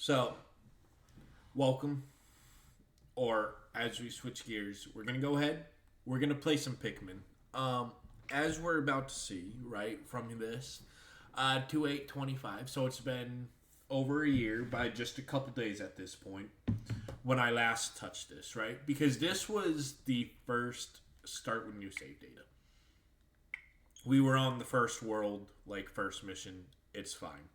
So, welcome, or as we switch gears, we're gonna go ahead. We're gonna play some Pikmin. As we're about to see, right from this, 2825. So it's been over a year by just a couple days at this point when I last touched this, right? Because this was the first start with new save data. We were on the first world, like first mission. It's fine.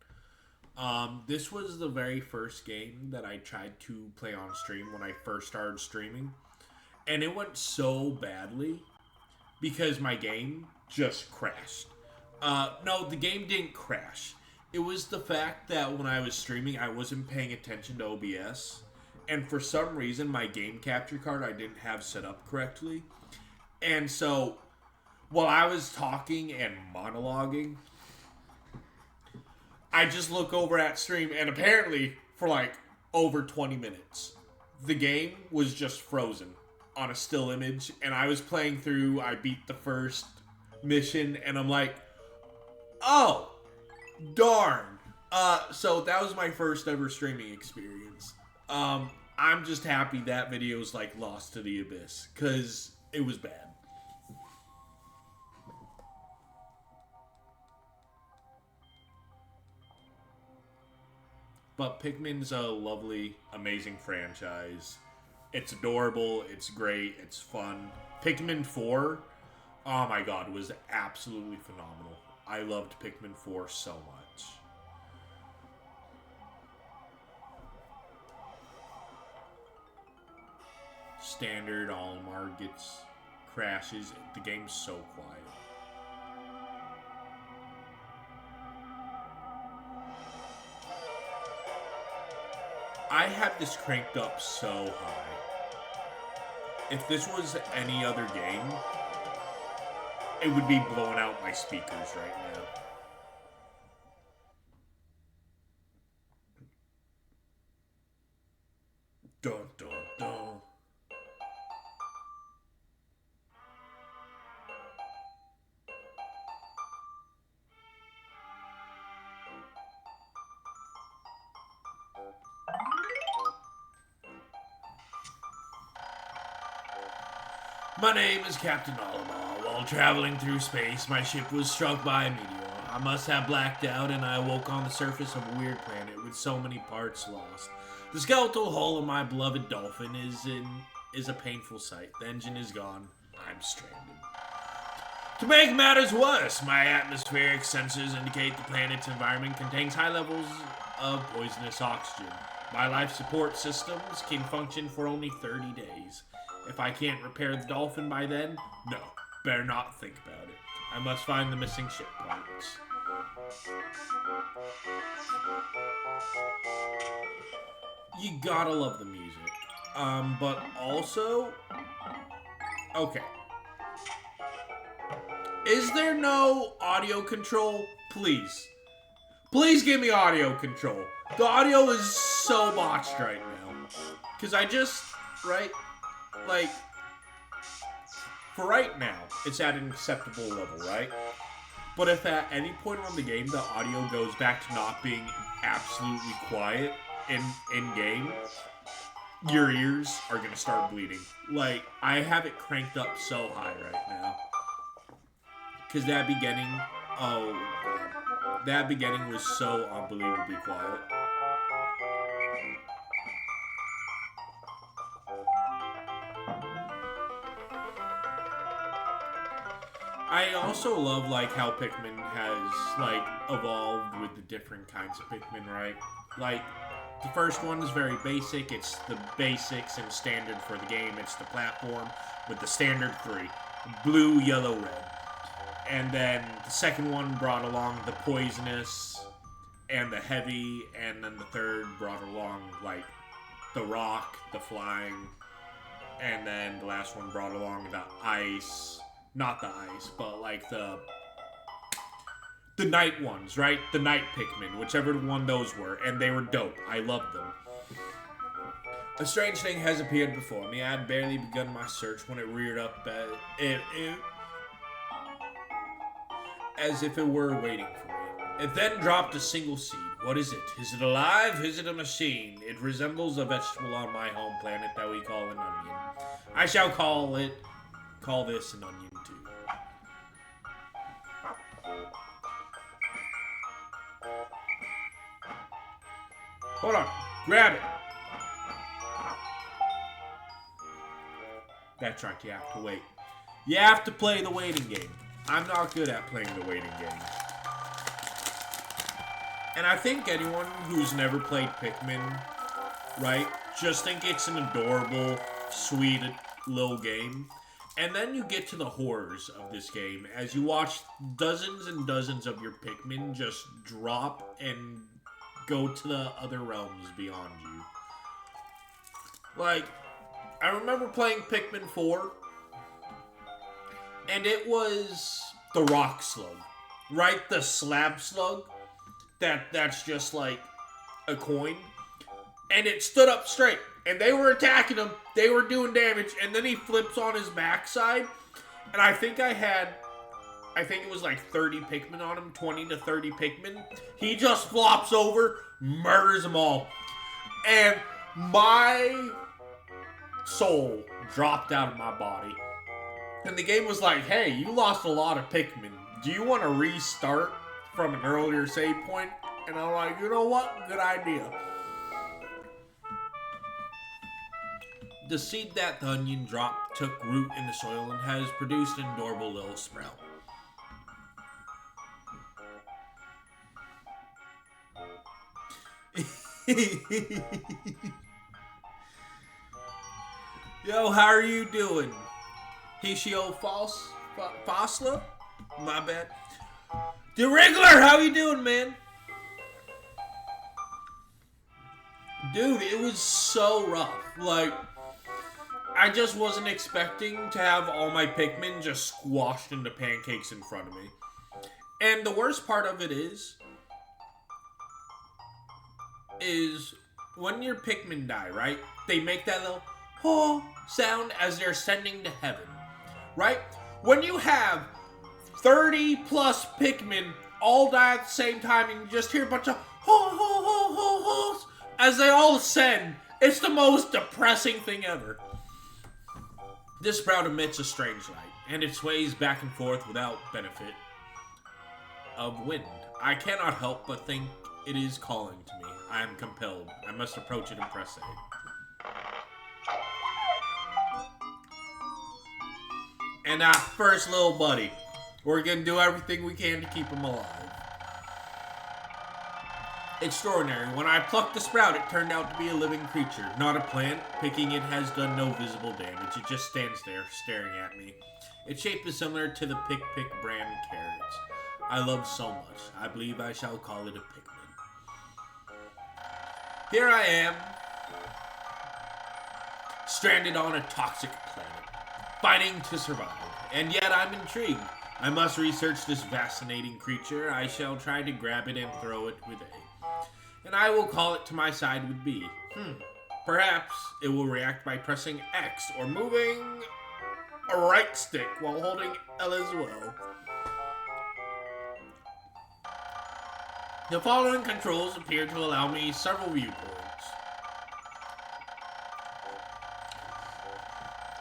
This was the very first game that I tried to play on stream when I first started streaming. And it went so badly because my game just crashed. No, the game didn't crash. It was the fact that when I was streaming, I wasn't paying attention to OBS. And for some reason, my game capture card I didn't have set up correctly. And so, while I was talking and monologuing, I just look over at stream, and apparently, for like over 20 minutes, the game was just frozen on a still image, and I was playing through, I beat the first mission, and I'm like, oh, darn. So that was my first ever streaming experience. I'm just happy that video's like lost to the abyss, because it was bad. But Pikmin's a lovely, amazing franchise. It's adorable, it's great, it's fun. Pikmin 4, oh my god, was absolutely phenomenal. I loved Pikmin 4 so much. Standard, Olimar gets crashes. The game's so quiet. I have this cranked up so high. If this was any other game, it would be blowing out my speakers right now. Dun dun dun. My name is Captain Olimar. While traveling through space, my ship was struck by a meteor. I must have blacked out, and I awoke on the surface of a weird planet with so many parts lost. The skeletal hull of my beloved dolphin is a painful sight. The engine is gone. I'm stranded. To make matters worse, my atmospheric sensors indicate the planet's environment contains high levels of poisonous oxygen. My life support systems can function for only 30 days. If I can't repair the dolphin by then, no, better not think about it. I must find the missing ship parts. You gotta love the music. But also, okay. Is there no audio control? Please. Please give me audio control. The audio is so botched right now. Because I just, right? Like, for right now, it's at an acceptable level, right? But if at any point on the game the audio goes back to not being absolutely quiet in game, your ears are gonna start bleeding. Like, I have it cranked up so high right now. Because that beginning, oh god, that beginning was so unbelievably quiet. I also love, like, how Pikmin has, like, evolved with the different kinds of Pikmin, right? Like, the first one is very basic. It's the basics and standard for the game. It's the platform with the standard 3. Blue, yellow, red. And then the second one brought along the poisonous and the heavy. And then the third brought along, like, the rock, the flying. And then the last one brought along the ice. Not the ice, but like the night ones, right? The night Pikmin, whichever one those were, and they were dope. I loved them. A strange thing has appeared before me. I had barely begun my search when it reared up as if it were waiting for me. It then dropped a single seed. What is it? Is it alive? Is it a machine? It resembles a vegetable on my home planet that we call an onion. I shall call this an onion too. Hold on. Grab it. That's right, you have to wait. You have to play the waiting game. I'm not good at playing the waiting game. And I think anyone who's never played Pikmin, right, just think it's an adorable, sweet little game. And then you get to the horrors of this game as you watch dozens and dozens of your Pikmin just drop and go to the other realms beyond you. Like, I remember playing Pikmin 4, and it was the rock slug, right? The slab slug. That's just like a coin. And it stood up straight. And they were attacking him. They were doing damage. And then he flips on his backside. And I think it was like 30 Pikmin on him. 20 to 30 Pikmin. He just flops over. Murders them all. And my soul dropped out of my body. And the game was like, hey, you lost a lot of Pikmin. Do you want to restart from an earlier save point? And I'm like, you know what? Good idea. The seed that the onion dropped took root in the soil and has produced an adorable little sprout. Yo, how are you doing? Hishio Fosla? My bad. The Wriggler, how you doing, man? Dude, it was so rough. Like, I just wasn't expecting to have all my Pikmin just squashed into pancakes in front of me. And the worst part of it is when your Pikmin die, right? They make that little oh sound as they're ascending to heaven, right? When you have 30 plus Pikmin all die at the same time and you just hear a bunch of ho ho ho ho ho's as they all ascend, it's the most depressing thing ever. This sprout emits a strange light, and it sways back and forth without benefit of wind. I cannot help but think it is calling to me. I am compelled. I must approach it and press A. And our first little buddy. We're going to do everything we can to keep him alive. Extraordinary. When I plucked the sprout, it turned out to be a living creature, not a plant. Picking it has done no visible damage. It just stands there, staring at me. Its shape is similar to the Pick brand carrots I love so much. I believe I shall call it a Pikmin. Here I am, stranded on a toxic planet, fighting to survive. And yet I'm intrigued. I must research this fascinating creature. I shall try to grab it and throw it with A. And I will call it to my side with B. Perhaps it will react by pressing X or moving a right stick while holding L as well. The following controls appear to allow me several viewpoints.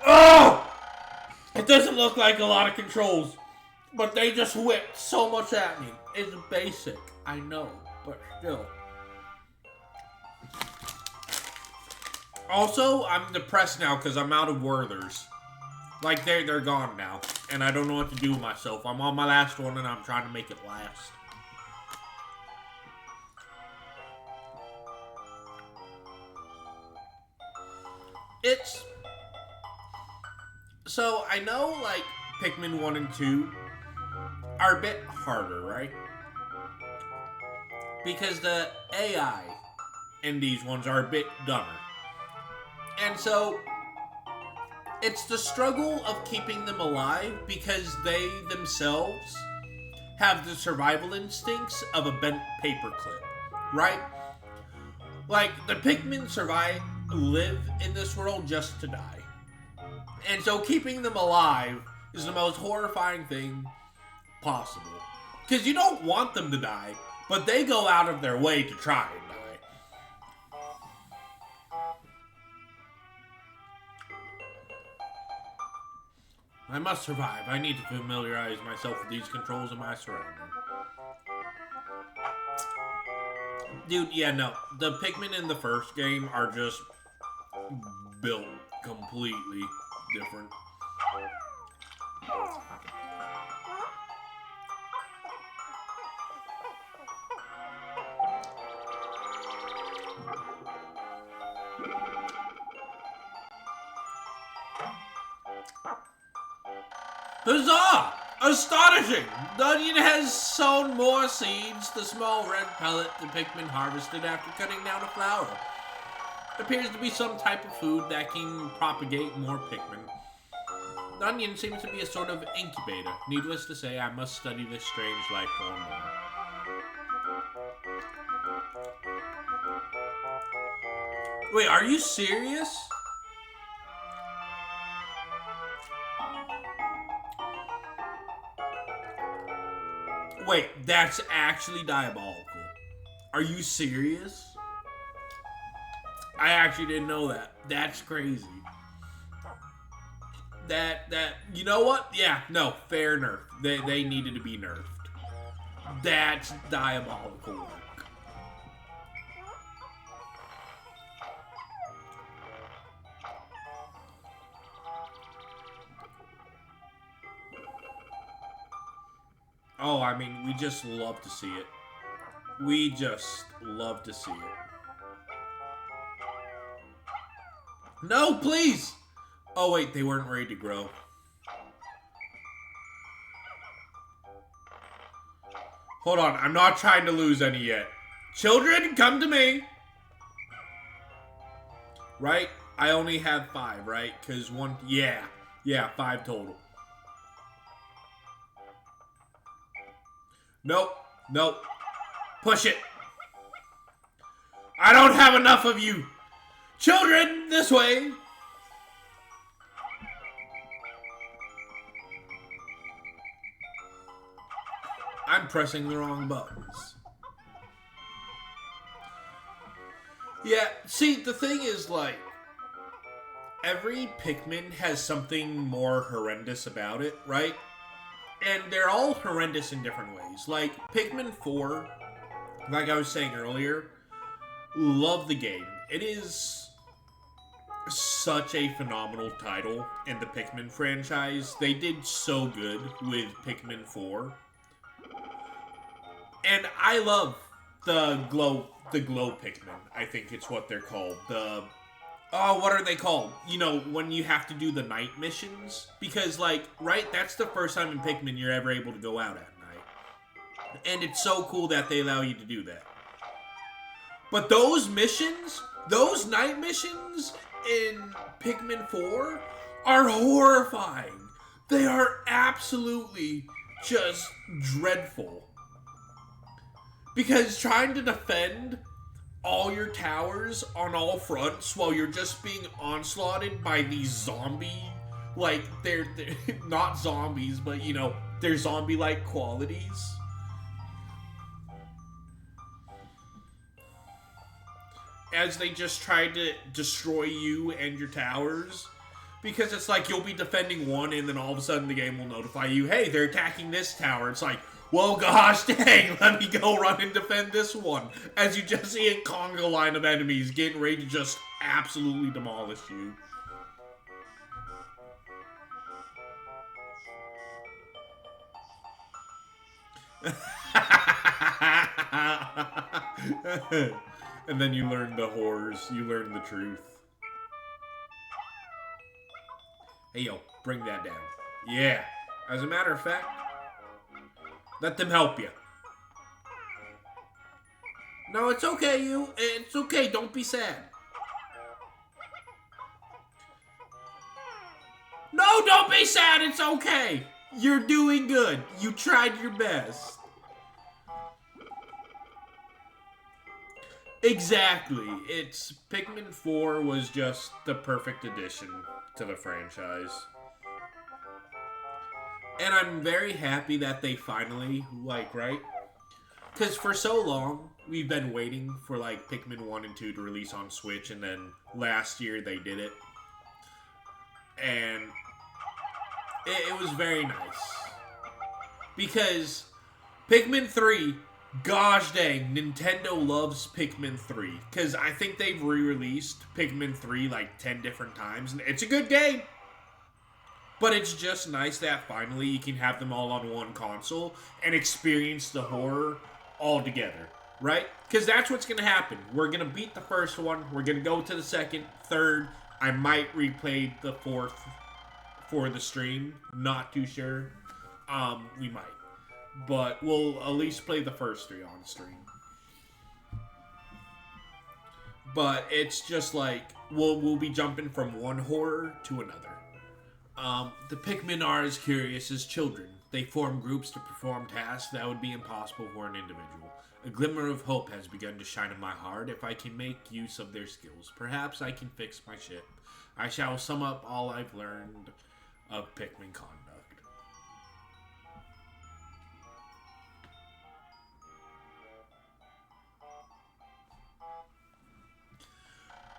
Oh! It doesn't look like a lot of controls, but they just whipped so much at me. It's basic, I know, but still. Also, I'm depressed now because I'm out of Werthers. Like, they're gone now, and I don't know what to do with myself. I'm on my last one, and I'm trying to make it last. So, I know, like, Pikmin 1 and 2 are a bit harder, right? Because the AI in these ones are a bit dumber. And so, it's the struggle of keeping them alive because they themselves have the survival instincts of a bent paperclip, right? Like, the Pikmin live in this world just to die. And so keeping them alive is the most horrifying thing possible. Because you don't want them to die, but they go out of their way to try and die. I must survive. I need to familiarize myself with these controls and my surroundings. Dude, yeah, no. The Pikmin in the first game are just built completely different. Huzzah! Astonishing! The onion has sown more seeds, the small red pellet the Pikmin harvested after cutting down a flower. It appears to be some type of food that can propagate more Pikmin. The onion seems to be a sort of incubator. Needless to say, I must study this strange life form more. Wait, are you serious? Wait, that's actually diabolical. Are you serious? I actually didn't know that. That's crazy. You know what? Yeah, no, fair nerf. They needed to be nerfed. That's diabolical work. Oh, I mean, we just love to see it. We just love to see it. No, please! Oh, wait, they weren't ready to grow. Hold on, I'm not trying to lose any yet. Children, come to me! Right? I only have 5, right? Because one... Yeah, 5 total. Nope. Push it. I don't have enough of you. Children, this way. I'm pressing the wrong buttons. Yeah, see, the thing is, like, every Pikmin has something more horrendous about it, right? And they're all horrendous in different ways. Like, Pikmin 4, like I was saying earlier, love the game. It is such a phenomenal title in the Pikmin franchise. They did so good with Pikmin 4. And I love the glow Pikmin. I think it's what they're called. What are they called? You know, when you have to do the night missions? Because, like, right, that's the first time in Pikmin you're ever able to go out at night. And it's so cool that they allow you to do that. But those missions, those night missions in Pikmin 4 are horrifying. They are absolutely just dreadful. Because trying to defend all your towers on all fronts while you're just being onslaughted by these zombie, like, they're not zombies, but, you know, they're zombie-like qualities. As they just try to destroy you and your towers. Because it's like, you'll be defending one, and then all of a sudden the game will notify you, hey, they're attacking this tower. It's like, well, gosh dang, let me go run and defend this one. As you just see a conga line of enemies getting ready to just absolutely demolish you. And then you learn the horrors, you learn the truth. Hey, yo, bring that down. Yeah. As a matter of fact, let them help you. No, it's okay, you. It's okay. Don't be sad. No, don't be sad. It's okay. You're doing good. You tried your best. Exactly. It's Pikmin 4 was just the perfect addition to the franchise. And I'm very happy that they finally, like, right? Because for so long, we've been waiting for, like, Pikmin 1 and 2 to release on Switch, and then last year they did it. And it was very nice. Because Pikmin 3, gosh dang, Nintendo loves Pikmin 3. Because I think they've re-released Pikmin 3 like 10 different times, and it's a good game. But it's just nice that finally you can have them all on one console and experience the horror all together, right? Because that's what's going to happen. We're going to beat the first one. We're going to go to the second, third. I might replay the fourth for the stream. Not too sure. We might. But we'll at least play the first 3 on stream. But it's just like, we'll be jumping from one horror to another. The Pikmin are as curious as children. They form groups to perform tasks that would be impossible for an individual. A glimmer of hope has begun to shine in my heart. If I can make use of their skills, perhaps I can fix my ship. I shall sum up all I've learned of Pikmin conduct.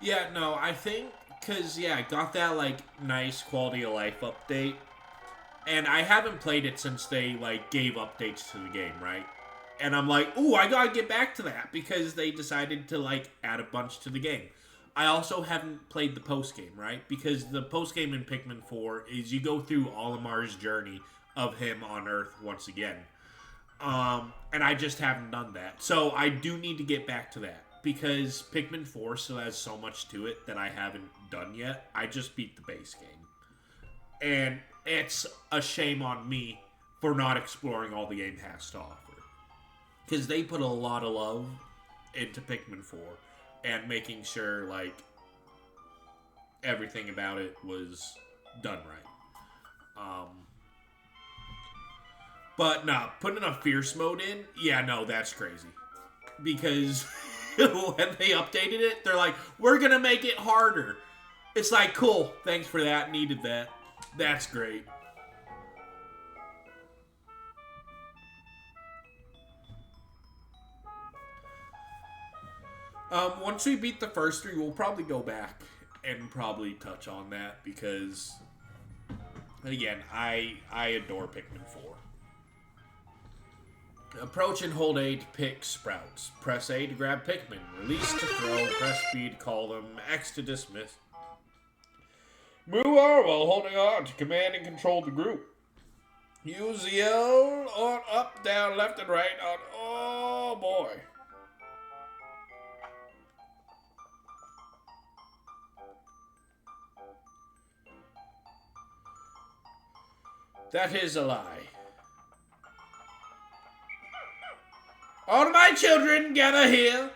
Yeah, no, I think, because, yeah, I got that, like, nice quality of life update. And I haven't played it since they, like, gave updates to the game, right? And I'm like, ooh, I gotta get back to that, because they decided to, like, add a bunch to the game. I also haven't played the post-game, right? Because the post-game in Pikmin 4 is you go through Olimar's journey of him on Earth once again. And I just haven't done that. So I do need to get back to that. Because Pikmin 4 still has so much to it that I haven't done yet. I just beat the base game. And it's a shame on me for not exploring all the game has to offer. Because they put a lot of love into Pikmin 4. And making sure, like, everything about it was done right. But, nah, putting a fierce mode in, yeah, no, that's crazy. Because when they updated it, they're like, we're gonna make it harder. It's like, cool, thanks for that, needed that. That's great. Once we beat the first 3, we'll probably go back and probably touch on that because, again, I adore Pikmin 4. Approach and hold A to pick sprouts. Press A to grab Pikmin. Release to throw. Press B to call them. X to dismiss. Move R while holding on to command and control the group. Use the L on up, down, left, and right on. Oh boy. That is a lie. All my children, gather here.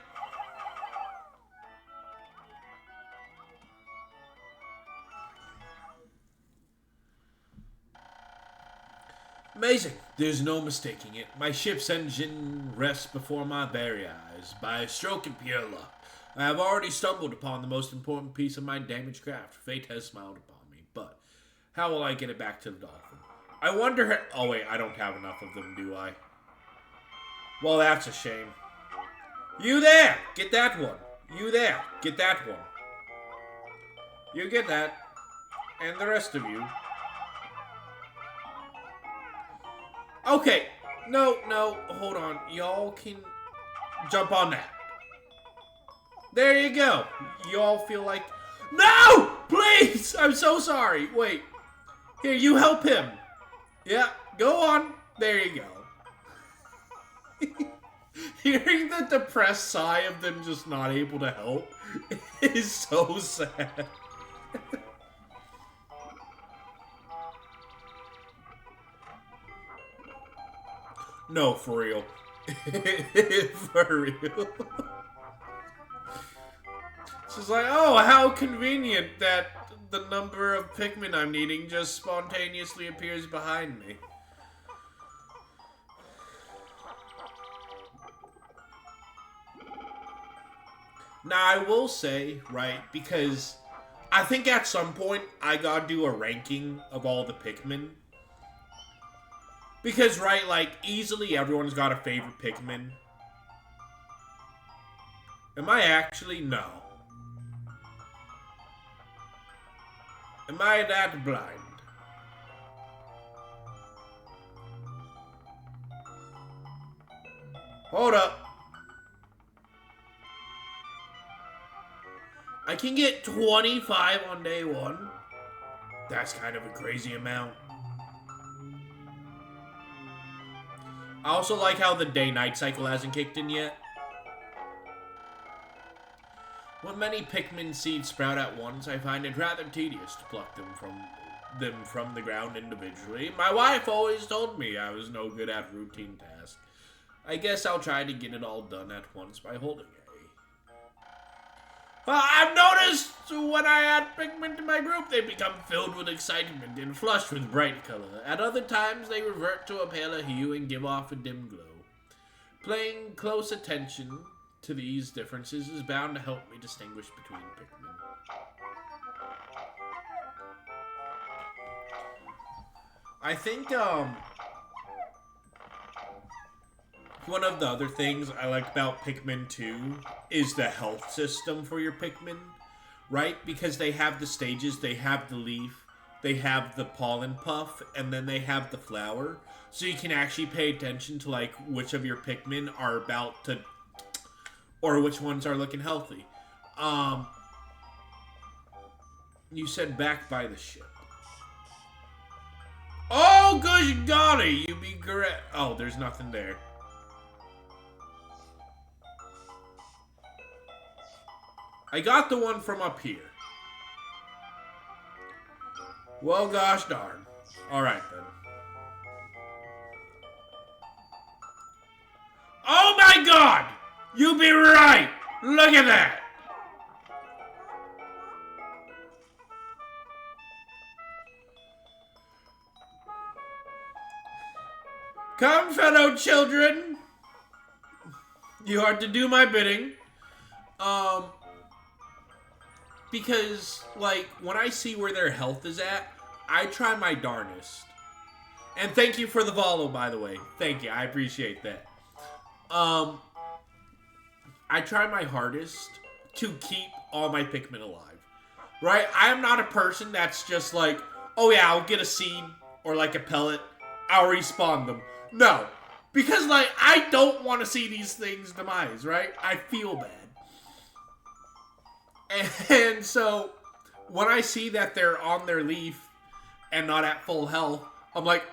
Amazing. There's no mistaking it. My ship's engine rests before my very eyes. By a stroke of pure luck, I have already stumbled upon the most important piece of my damaged craft. Fate has smiled upon me, but how will I get it back to the dolphin? I wonder oh wait, I don't have enough of them, do I? Well, that's a shame. You there! Get that one. You there! Get that one. You get that. And the rest of you. Okay. No, hold on. Y'all can jump on that. There you go. Y'all feel like... No! Please! I'm so sorry. Wait. Here, you help him. Yeah, go on. There you go. Hearing the depressed sigh of them just not able to help is so sad. No, for real. For real. It's just like, oh, how convenient that the number of Pikmin I'm needing just spontaneously appears behind me. Now, I will say, right, because I think at some point I gotta do a ranking of all the Pikmin. Because, right, like, easily everyone's got a favorite Pikmin. Am I actually? No. Am I that blind? Hold up. I can get 25 on day one. That's kind of a crazy amount. I also like how the day-night cycle hasn't kicked in yet. When many Pikmin seeds sprout at once, I find it rather tedious to pluck them from the ground individually. My wife always told me I was no good at routine tasks. I guess I'll try to get it all done at once by holding A. I've noticed when I add Pikmin to my group, they become filled with excitement and flushed with bright color. At other times, they revert to a paler hue and give off a dim glow. Paying close attention to these differences is bound to help me distinguish between Pikmin. I think, one of the other things I like about Pikmin 2 is the health system for your Pikmin, right? Because they have the stages, they have the leaf, they have the pollen puff, and then they have the flower. So you can actually pay attention to, like, which of your Pikmin are about to, or which ones are looking healthy. You said back by the ship. Oh, gosh golly, you be correct. Oh, there's nothing there. I got the one from up here. Well, gosh darn. Alright, then. Oh my god! You be right! Look at that! Come, fellow children! You are to do my bidding. Because, like, when I see where their health is at, I try my darnest. And thank you for the follow, by the way. Thank you, I appreciate that. I try my hardest to keep all my Pikmin alive. Right? I am not a person that's just like, oh yeah, I'll get a seed or like a pellet, I'll respawn them. No. Because, like, I don't want to see these things demise, right? I feel bad. And so, when I see that they're on their leaf and not at full health, I'm like,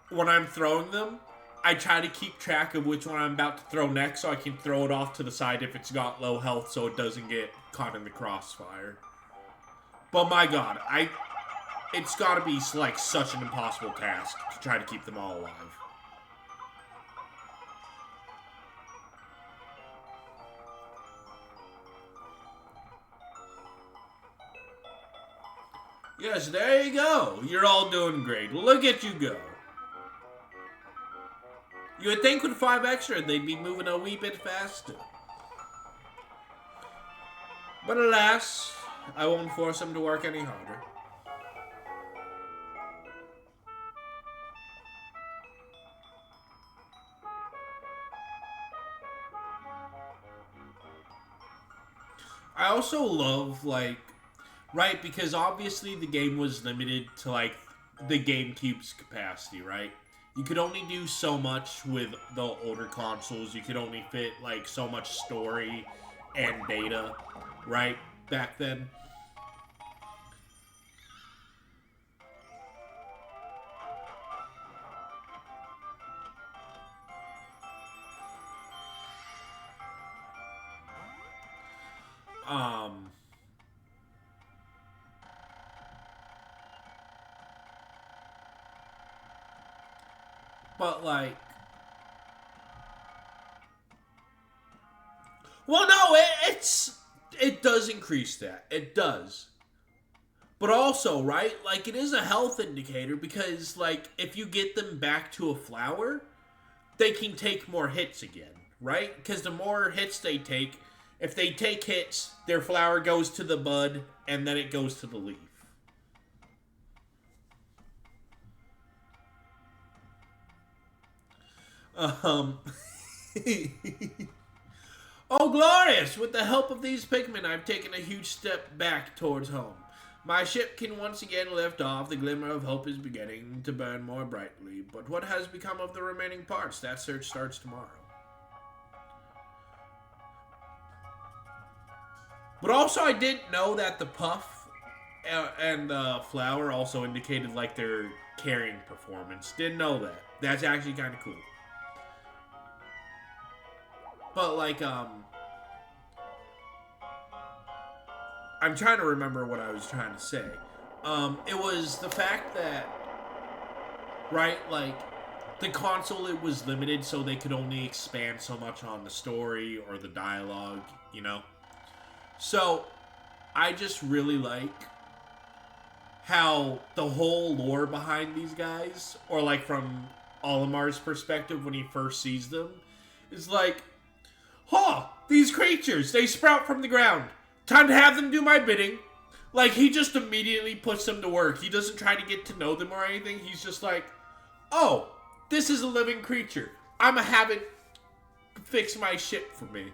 when I'm throwing them, I try to keep track of which one I'm about to throw next so I can throw it off to the side if it's got low health so it doesn't get caught in the crossfire. But my god, it's gotta be like such an impossible task to try to keep them all alive. Yes, there you go. You're all doing great. Look at you go. You would think with 5 extra, they'd be moving a wee bit faster. But alas, I won't force them to work any harder. I also love, like, right, because obviously the game was limited to, like, the GameCube's capacity, right? You could only do so much with the older consoles. You could only fit, like, so much story and data, right, back then. But, like... Well, no, it does increase that. It does. But also, right, like, it is a health indicator because, like, if you get them back to a flower, they can take more hits again, right? Because the more hits they take, if they take hits, their flower goes to the bud, and then it goes to the leaf. Um, oh, glorious! With the help of these Pikmin, I've taken a huge step back towards home. My ship can once again lift off. The glimmer of hope is beginning to burn more brightly. But what has become of the remaining parts? That search starts tomorrow. But also, I didn't know that the puff and the flower also indicated like their carrying performance. Didn't know that. That's actually kind of cool. But like, I'm trying to remember what I was trying to say. It was the fact that, right, like, the console, it was limited, so they could only expand so much on the story or the dialogue, you know? So, I just really like how the whole lore behind these guys, or like from Olimar's perspective when he first sees them, is like, these creatures, they sprout from the ground. Time to have them do my bidding. Like, he just immediately puts them to work. He doesn't try to get to know them or anything. He's just like, oh, this is a living creature. I'ma have it fix my ship for me.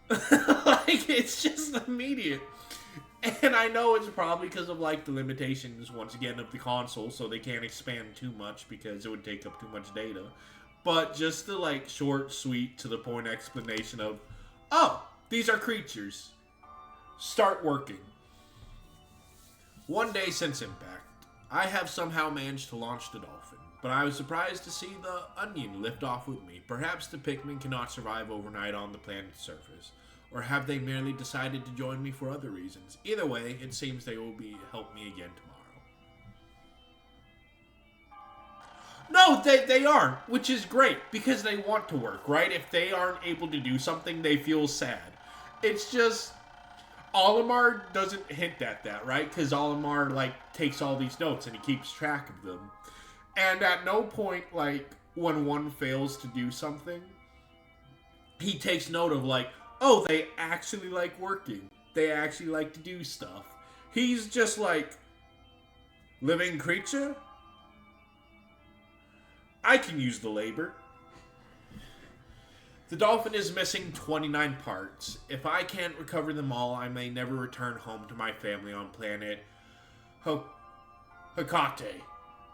Like, it's just immediate. And I know it's probably because of, like, the limitations, once again, of the console, so they can't expand too much because it would take up too much data. But just the, like, short, sweet, to the point explanation of, oh, these are creatures. Start working. One day since impact, I have somehow managed to launch the Dolphin, but I was surprised to see the Onion lift off with me. Perhaps the Pikmin cannot survive overnight on the planet's surface, or have they merely decided to join me for other reasons? Either way, it seems they will help me again tomorrow. No, they aren't, which is great, because they want to work, right? If they aren't able to do something, they feel sad. It's just, Olimar doesn't hint at that, right? Because Olimar, like, takes all these notes and he keeps track of them. And at no point, like, when one fails to do something, he takes note of, like, oh, they actually like working. They actually like to do stuff. He's just like, living creature? I can use the labor. The Dolphin is missing 29 parts. If I can't recover them all, I may never return home to my family on planet Hokate.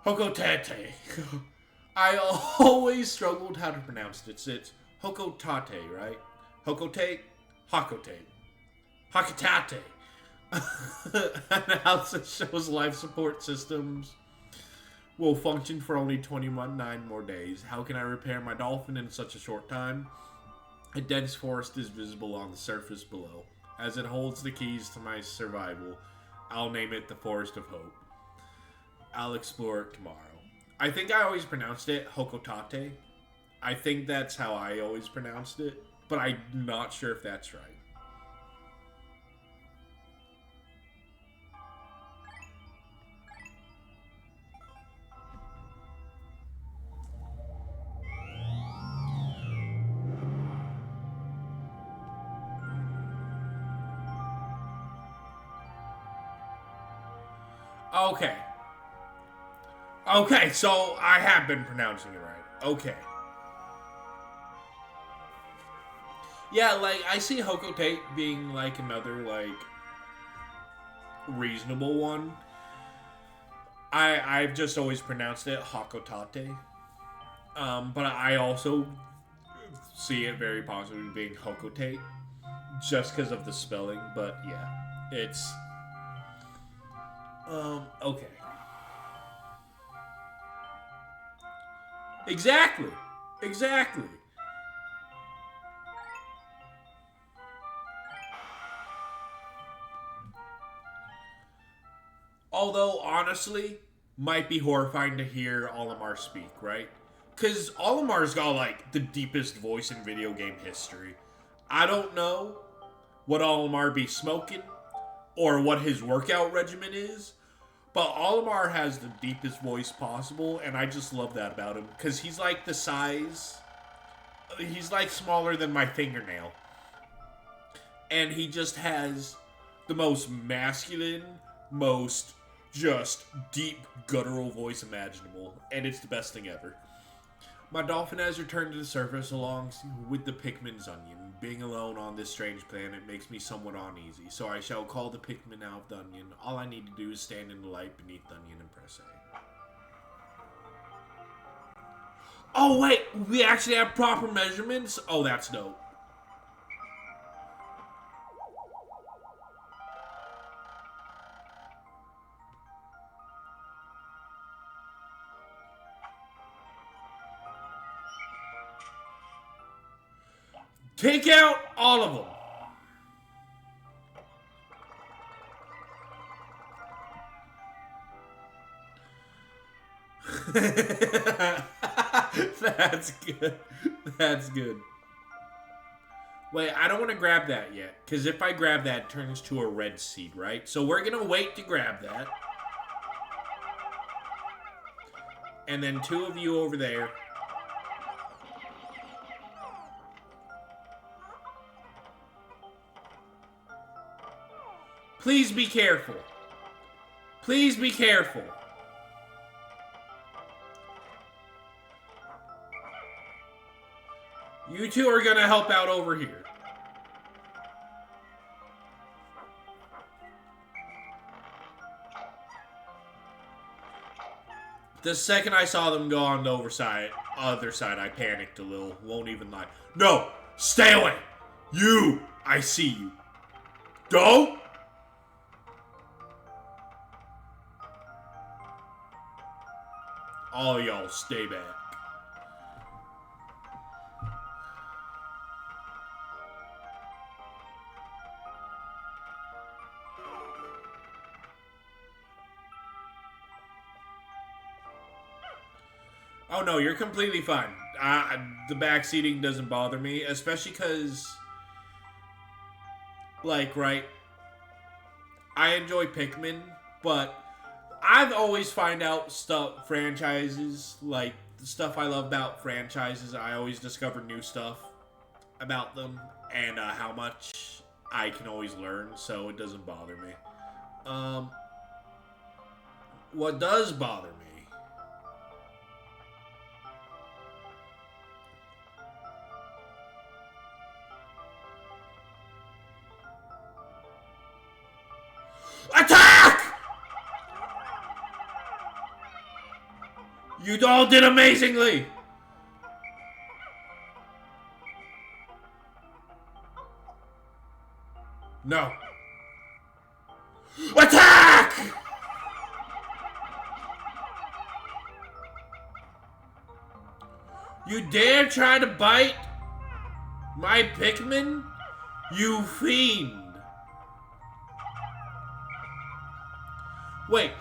Hokotate. I always struggled how to pronounce it. It's Hokotate, right? Hokotate? Hakotate. Hakitate. An house that shows life support systems will function for only 29 more days. How can I repair my Dolphin in such a short time? A dense forest is visible on the surface below. As it holds the keys to my survival, I'll name it the Forest of Hope. I'll explore it tomorrow. I think I always pronounced it Hokotate. I think that's how I always pronounced it, but I'm not sure if that's right. Okay. Okay, so I have been pronouncing it right. Okay. Yeah, like, I see Hokotate being, like, another, like, reasonable one. I've just always pronounced it Hakotate. But I also see it very possibly being Hokotate. Just because of the spelling, but yeah. It's... okay. Exactly. Exactly. Although, honestly, might be horrifying to hear Olimar speak, right? Because Olimar's got, like, the deepest voice in video game history. I don't know what Olimar be smoking or what his workout regimen is, but Olimar has the deepest voice possible, and I just love that about him. Because he's, like, the size... He's, like, smaller than my fingernail. And he just has the most masculine, most... just deep, guttural voice imaginable, and it's the best thing ever. My dolphin has returned to the surface along with the Pikmin's onion. Being alone on this strange planet makes me somewhat uneasy, so I shall call the Pikmin out of the onion. All I need to do is stand in the light beneath the onion and press A. Oh wait, we actually have proper measurements? Oh, that's dope. Take out all of them. That's good. That's good. Wait, I don't want to grab that yet. Because if I grab that, it turns to a red seed, right? So we're going to wait to grab that. And then two of you over there. Please be careful. Please be careful. You two are gonna help out over here. The second I saw them go on the other side, I panicked a little. Won't even lie. No! Stay away! You! I see you. Don't! All y'all stay back. Oh no, you're completely fine. The back seating doesn't bother me, especially because, like, right, I enjoy Pikmin, but I've always find out franchises, like, the stuff I love about franchises, I always discover new stuff about them, and how much I can always learn, so it doesn't bother me. What does bother me? Attack! You all did amazingly! No. Attack! You dare try to bite my Pikmin? You fiend. Wait.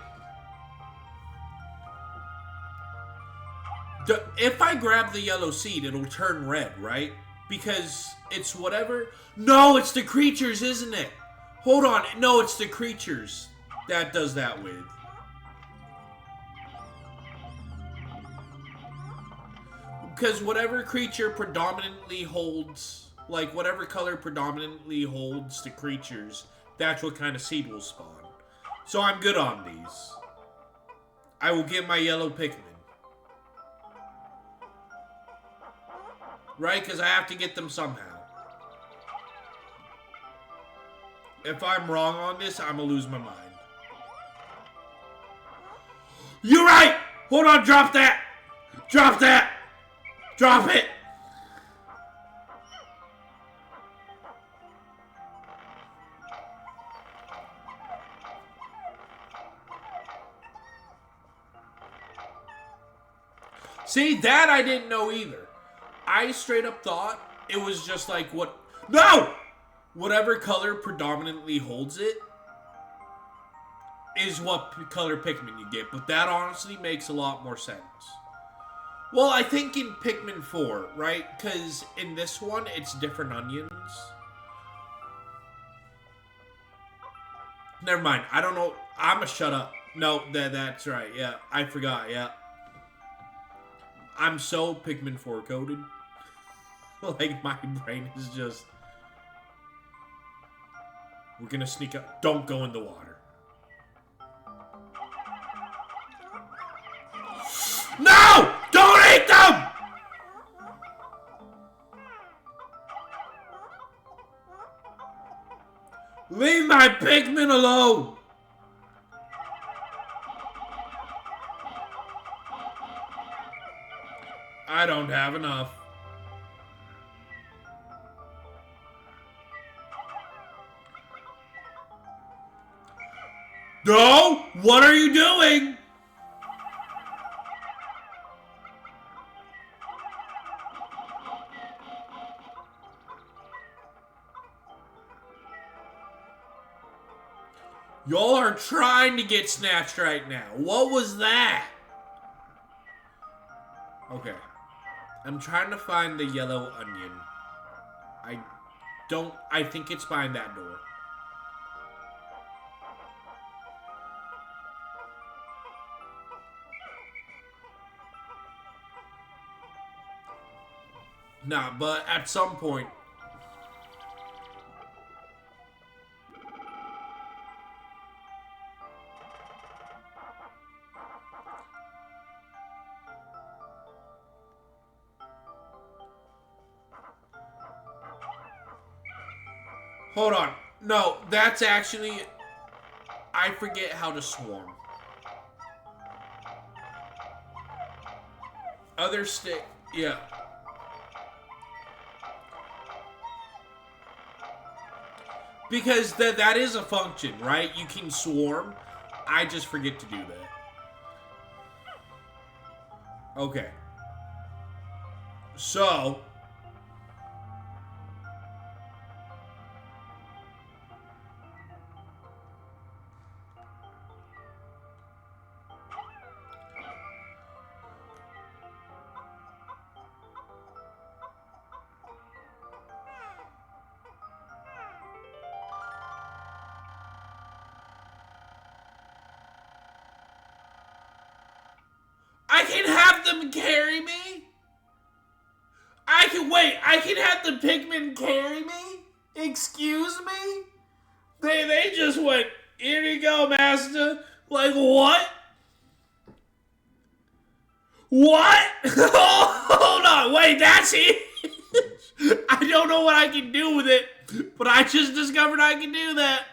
If I grab the yellow seed, it'll turn red, right? Because it's whatever. No, it's the creatures, isn't it? Hold on. No, it's the creatures that does that with. Because whatever creature predominantly holds, like whatever color predominantly holds the creatures, that's what kind of seed will spawn. So I'm good on these. I will get my yellow Pikmin. Right? Because I have to get them somehow. If I'm wrong on this, I'm going to lose my mind. You're right! Hold on, drop that! Drop that! Drop it! See, that I didn't know either. I straight up thought it was just like what... No! Whatever color predominantly holds it is what color Pikmin you get. But that honestly makes a lot more sense. Well, I think in Pikmin 4, right? Because in this one, it's different onions. Never mind. I don't know. I'm going to shut up. No, that's right. Yeah, I forgot. Yeah. I'm so Pikmin 4 coded. Like, my brain is just... We're gonna sneak up. Don't go in the water. No! Don't eat them! Leave my Pikmin alone! I don't have enough. No! What are you doing? Y'all are trying to get snatched right now. What was that? Okay. I'm trying to find the yellow onion. I think it's behind that door. Nah, but at some point. Hold on. No, that's actually... I forget how to swarm. Other stick... Yeah. Because that is a function, right? You can swarm. I just forget to do that. Okay. So... I can have them carry me? I can have the Pikmin carry me? Excuse me? They just went, here you go, master. Like, what? What? Hold on, wait, that's it? I don't know what I can do with it, but I just discovered I can do that.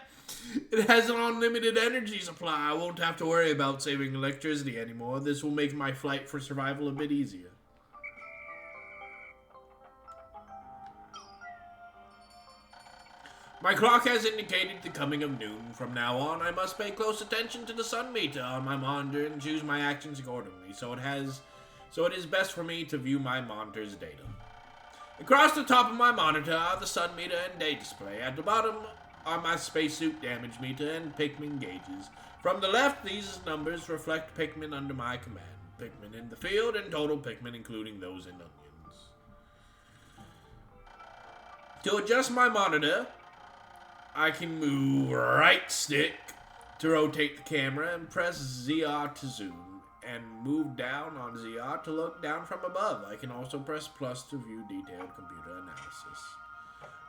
It has an unlimited energy supply. I won't have to worry about saving electricity anymore. This will make my flight for survival a bit easier. My clock has indicated the coming of noon. From now on, I must pay close attention to the sun meter on my monitor and choose my actions accordingly. So it is best for me to view my monitor's data. Across the top of my monitor are the sun meter and day display. At the bottom are my spacesuit damage meter and Pikmin gauges. From the left, these numbers reflect Pikmin under my command. Pikmin in the field and total Pikmin, including those in onions. To adjust my monitor, I can move right stick to rotate the camera and press ZR to zoom, and move down on ZR to look down from above. I can also press plus to view detailed computer analysis.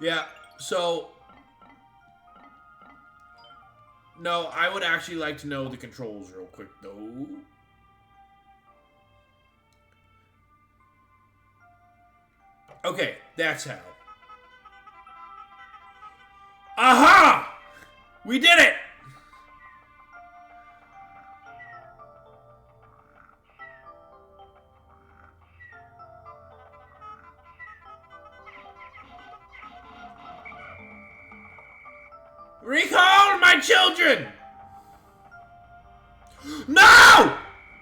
Yeah, so... No, I would actually like to know the controls real quick, though. Okay, that's how. Aha! We did it! Recall my children! No!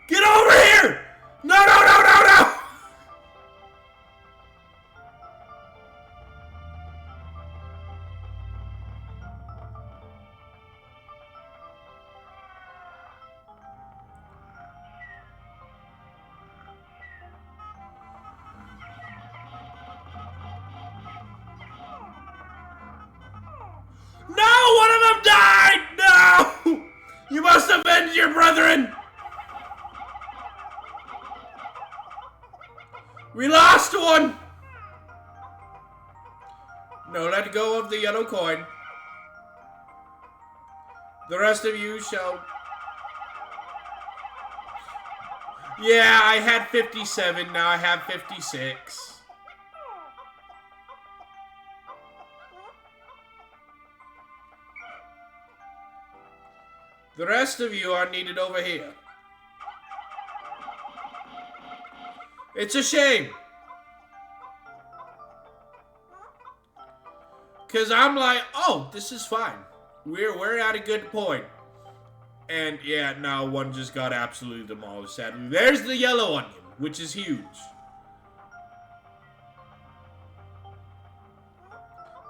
Get over here! No, no, no, no, no! No! One of them died! No! You must avenge your brethren! We lost one! No, let go of the yellow coin. The rest of you shall... Yeah, I had 57, now I have 56. The rest of you are needed over here. It's a shame. Because I'm like, oh, this is fine. We're at a good point. And yeah, now one just got absolutely demolished, sadly. There's the yellow onion, which is huge.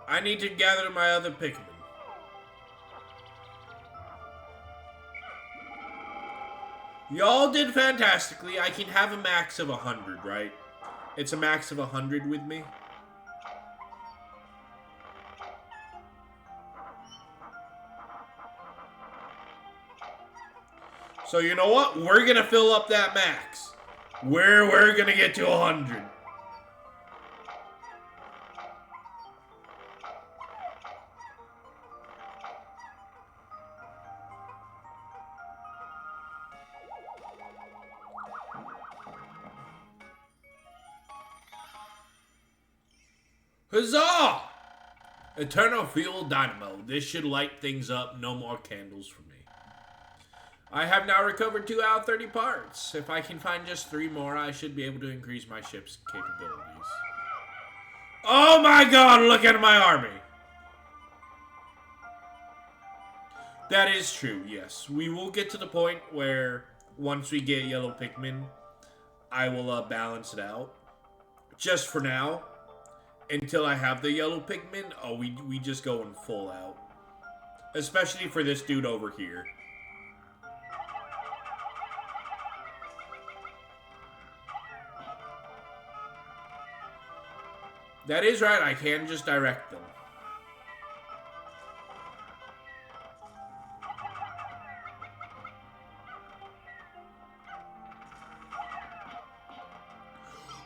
I need to gather my other Pikmin. Y'all did fantastically. I can have a max of 100, right? It's a max of 100 with me. So you know what? We're gonna fill up that max. We're gonna get to 100. Huzzah! Eternal Fuel Dynamo. This should light things up. No more candles for me. I have now recovered 2 out of 30 parts. If I can find just 3 more, I should be able to increase my ship's capabilities. Oh my god, look at my army! That is true, yes. We will get to the point where, once we get yellow Pikmin, I will balance it out. Just for now, until I have the yellow Pikmin, oh, we just going full out. Especially for this dude over here. That is right, I can just direct them.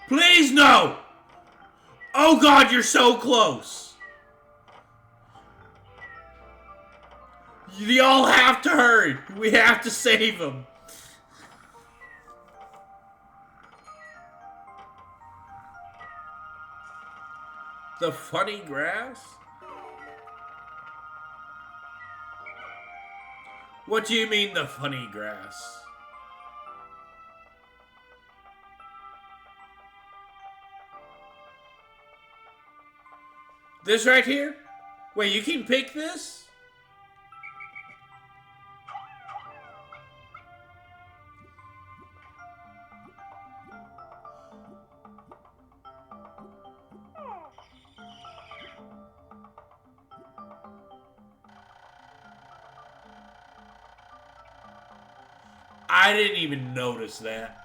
Please, no! Oh god, you're so close! Y'all have to hurry! We have to save him! The funny grass? What do you mean, the funny grass? This right here? Wait, you can pick this? I didn't even notice that.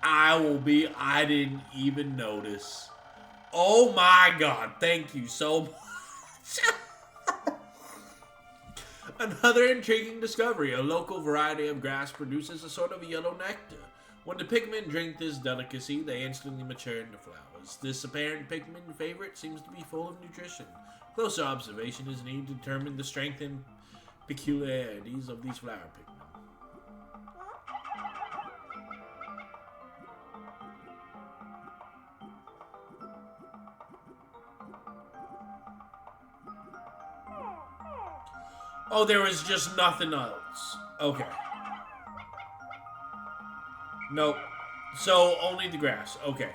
I didn't even notice. Oh my god, thank you so much. Another intriguing discovery. A local variety of grass produces a sort of yellow nectar. When the Pikmin drink this delicacy, they instantly mature into flowers. This apparent Pikmin favorite seems to be full of nutrition. Closer observation is needed to determine the strength and peculiarities of these flower Pikmin. Oh, there was just nothing else. Okay. Nope. So, only the grass. Okay.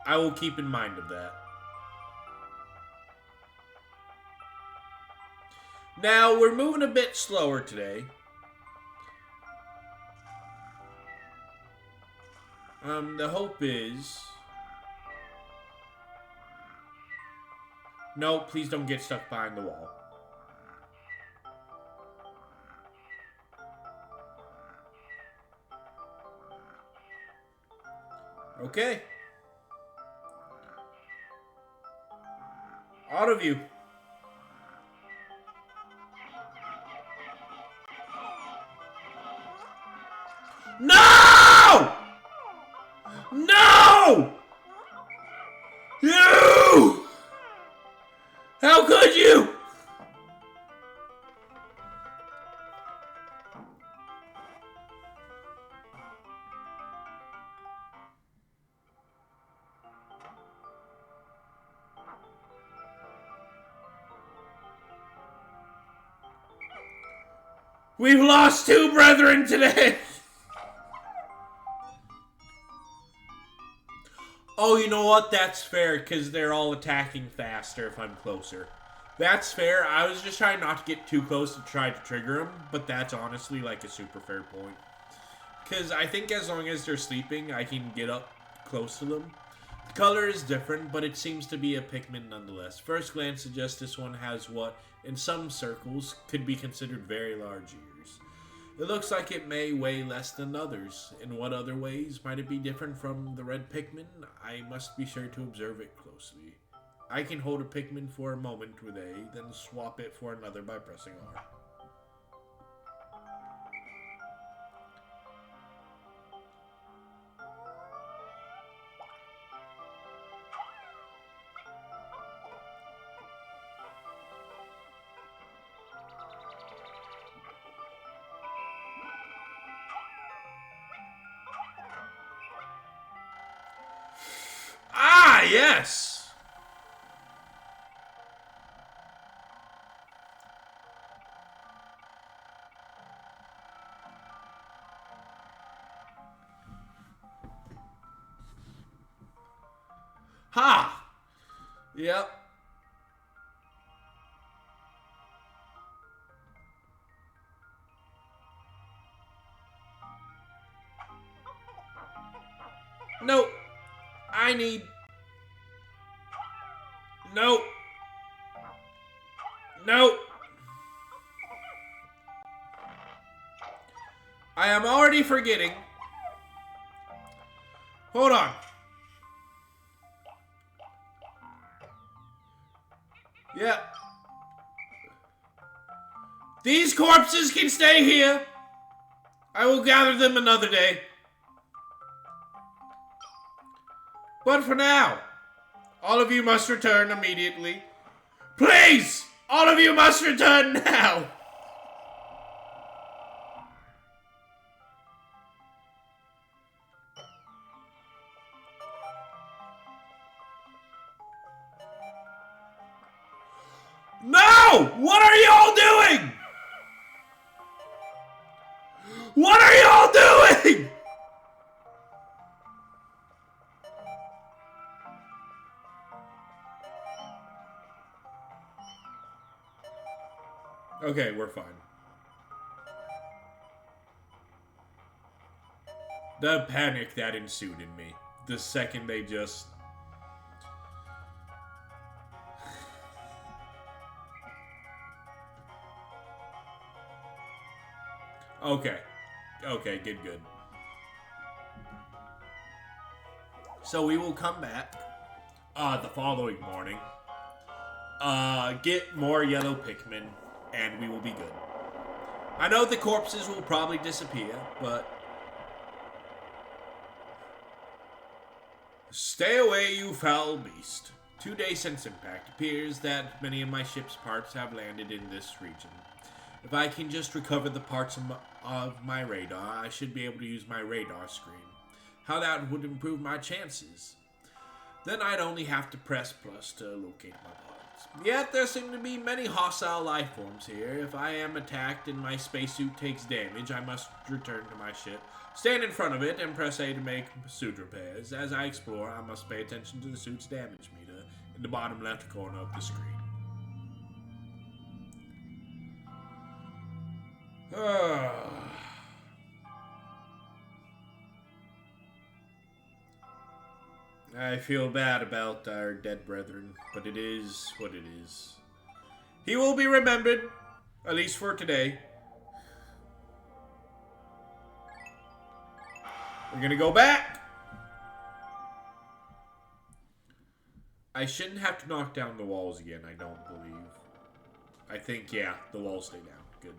I will keep in mind of that. Now, we're moving a bit slower today. The hope is... No, please don't get stuck behind the wall. Okay. Auto view. No! No! You! How could you? We've lost 2 brethren today! Oh, you know what? That's fair, because they're all attacking faster if I'm closer. That's fair. I was just trying not to get too close to try to trigger them, but that's honestly like a super fair point. Because I think as long as they're sleeping, I can get up close to them. The color is different, but it seems to be a Pikmin nonetheless. First glance suggests this one has what, in some circles, could be considered very large ears. It looks like it may weigh less than others. In what other ways might it be different from the red Pikmin? I must be sure to observe it closely. I can hold a Pikmin for a moment with A, then swap it for another by pressing R. Ah, yes! Ha! Yep. Nope. I need... Nope. Nope. I am already forgetting. Hold on. Yeah. These corpses can stay here. I will gather them another day. But for now, all of you must return immediately. Please! All of you must return now! No! What are y'all doing? What are y'all doing? Okay, we're fine. The panic that ensued in me the second they just... Okay. Okay, good. So we will come back the following morning, get more yellow Pikmin, and we will be good. I know the corpses will probably disappear, but... Stay away, you foul beast. 2 days since impact, appears that many of my ship's parts have landed in this region. If I can just recover the parts of my radar, I should be able to use my radar screen. How that would improve my chances. Then I'd only have to press plus to locate my parts. Yet there seem to be many hostile life forms here. If I am attacked and my spacesuit takes damage, I must return to my ship, stand in front of it, and press A to make suit repairs. As I explore, I must pay attention to the suit's damage meter in the bottom left corner of the screen. I feel bad about our dead brethren, but it is what it is. He will be remembered, at least for today. We're gonna go back. I shouldn't have to knock down the walls again, I don't believe. I think, yeah, the walls stay down. Good.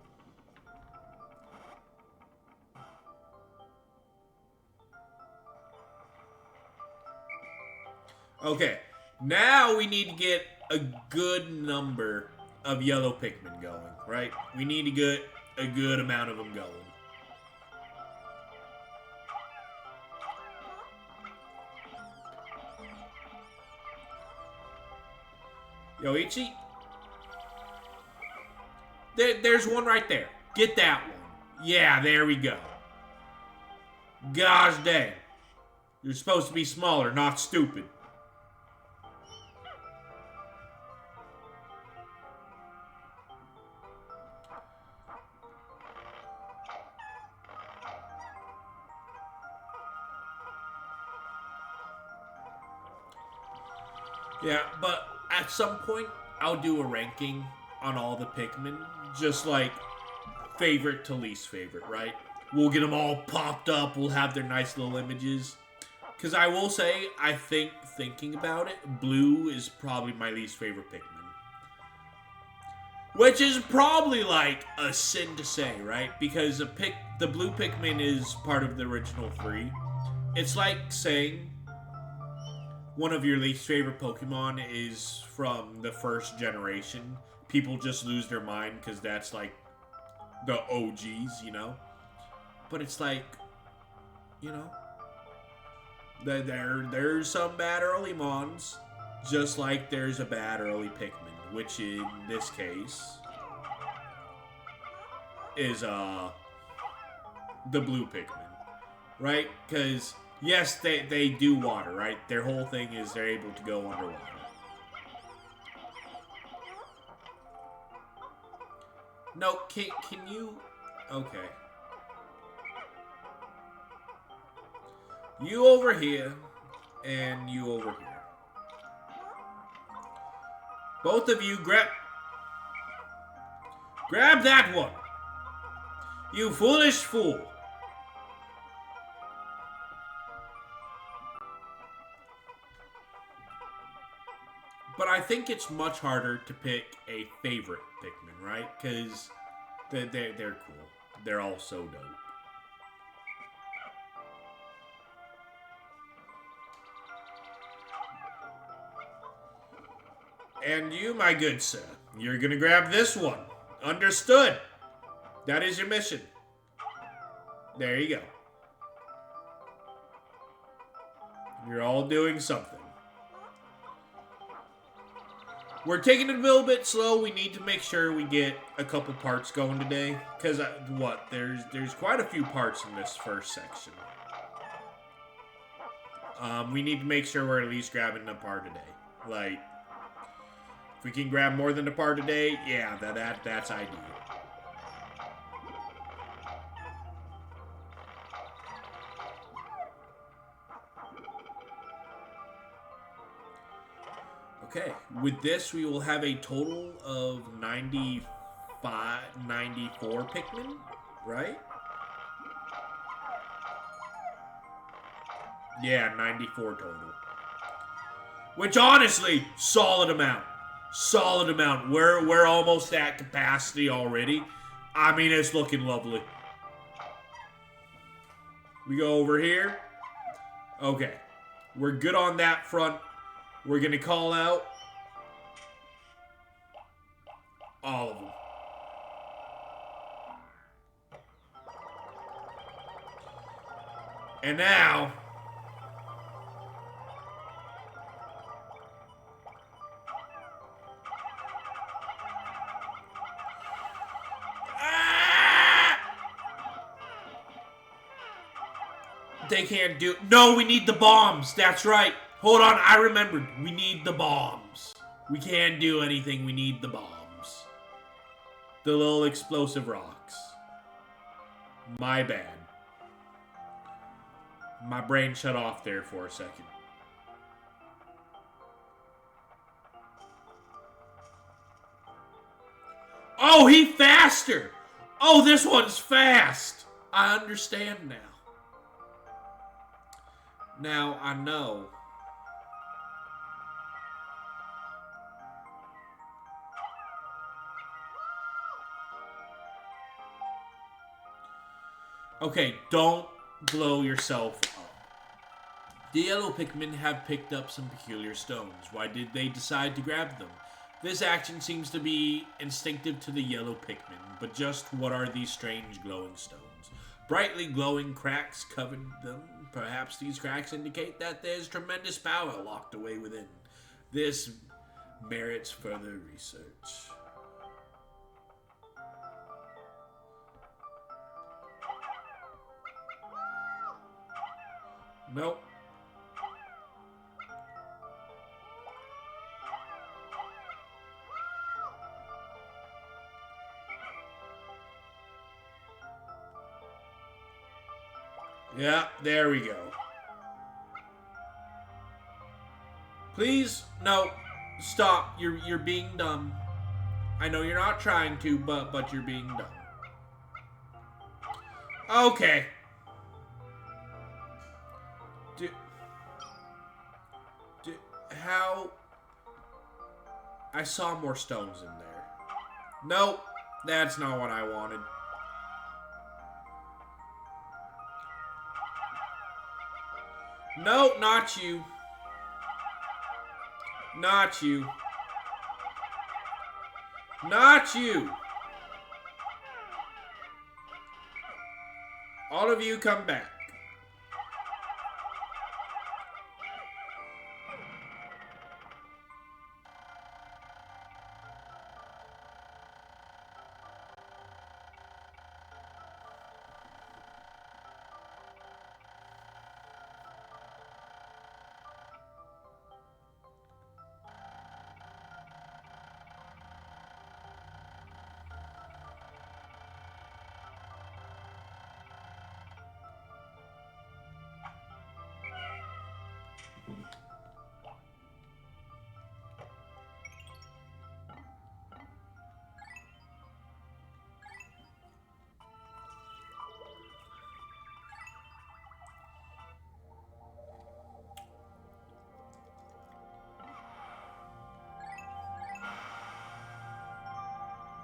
Okay, now we need to get a good number of yellow Pikmin going, right? We need to get a good amount of them going. Yo, Ichi. There's one right there. Get that one. Yeah, there we go. Gosh dang. You're supposed to be smaller, not stupid. Yeah, but at some point, I'll do a ranking on all the Pikmin. Just like favorite to least favorite, right? We'll get them all popped up. We'll have their nice little images. Because I will say, I think, thinking about it, blue is probably my least favorite Pikmin. Which is probably like a sin to say, right? Because the blue Pikmin is part of the original three. It's like saying one of your least favorite Pokemon is from the first generation. People just lose their mind because that's like the OGs, you know? But it's like, you know, there's some bad early Mons, just like there's a bad early Pikmin, which in this case is the blue Pikmin, right? Because yes, they do water, right? Their whole thing is they're able to go underwater. No, can you? Okay. You over here, and you over here. Both of you grab that one. You foolish fool. But I think it's much harder to pick a favorite Pikmin, right? Because they're cool. They're all so dope. And you, my good sir, you're gonna grab this one. Understood. That is your mission. There you go. You're all doing something. We're taking it a little bit slow. We need to make sure we get a couple parts going today. Because, there's quite a few parts in this first section. We need to make sure we're at least grabbing a part a day. Like, if we can grab more than a part a day, yeah, that's ideal. Okay, with this we will have a total of 94 Pikmin, right? Yeah, 94 total. Which honestly, solid amount. Solid amount. We're almost at capacity already. I mean, it's looking lovely. We go over here. Okay. We're good on that front. We're going to call out all of them. And now, they can't do... No, we need the bombs. That's right. Hold on, I remembered. We need the bombs. We can't do anything. We need the bombs. The little explosive rocks. My bad. My brain shut off there for a second. Oh, he faster! Oh, this one's fast! I understand now. Now, I know. Okay, don't blow yourself up. The yellow Pikmin have picked up some peculiar stones. Why did they decide to grab them? This action seems to be instinctive to the yellow Pikmin, but just what are these strange glowing stones? Brightly glowing cracks covered them. Perhaps these cracks indicate that there's tremendous power locked away within. This merits further research. Nope. Yeah, there we go. Please, no, stop. You're being dumb. I know you're not trying to, but you're being dumb. Okay. How? I saw more stones in there. Nope, that's not what I wanted. No, not you. Not you. Not you. All of you come back.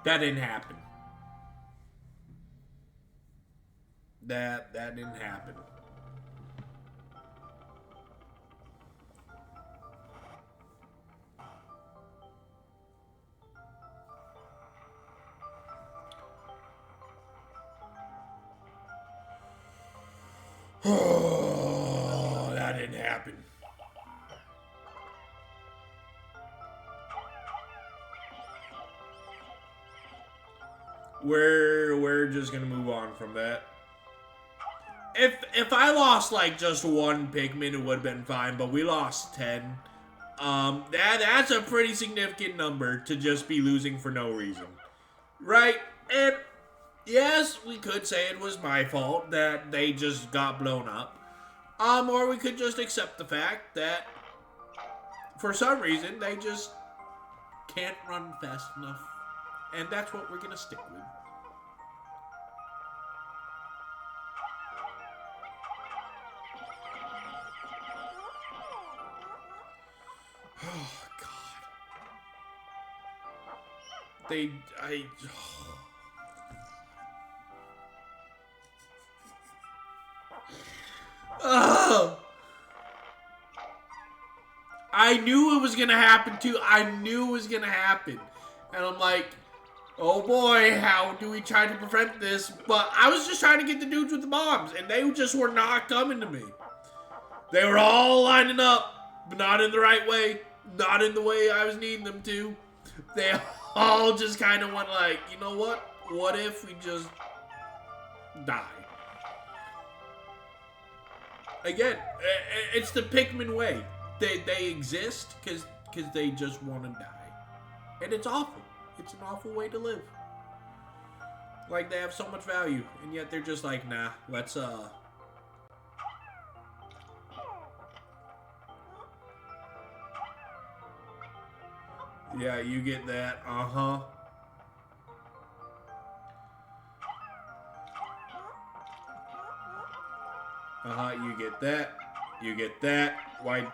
That didn't happen. That didn't happen. Oh, that didn't happen. We're just gonna move on from that. If I lost like just one Pikmin, it would have been fine, but we lost 10. That's a pretty significant number to just be losing for no reason. Right? And yes, we could say it was my fault that they just got blown up. Or we could just accept the fact that for some reason they just can't run fast enough. And that's what we're gonna stick with. Oh, God. Oh! I knew it was gonna happen too. I knew it was gonna happen. And I'm like, oh boy, how do we try to prevent this? But I was just trying to get the dudes with the bombs, and they just were not coming to me. They were all lining up, but not in the right way. Not in the way I was needing them to. They all just kind of went like, you know what? What if we just die? Again, it's the Pikmin way. They exist because they just want to die. And it's awful. It's an awful way to live. Like, they have so much value, and yet they're just like, nah, let's, yeah, you get that, uh-huh. Uh-huh, you get that. You get that. Why?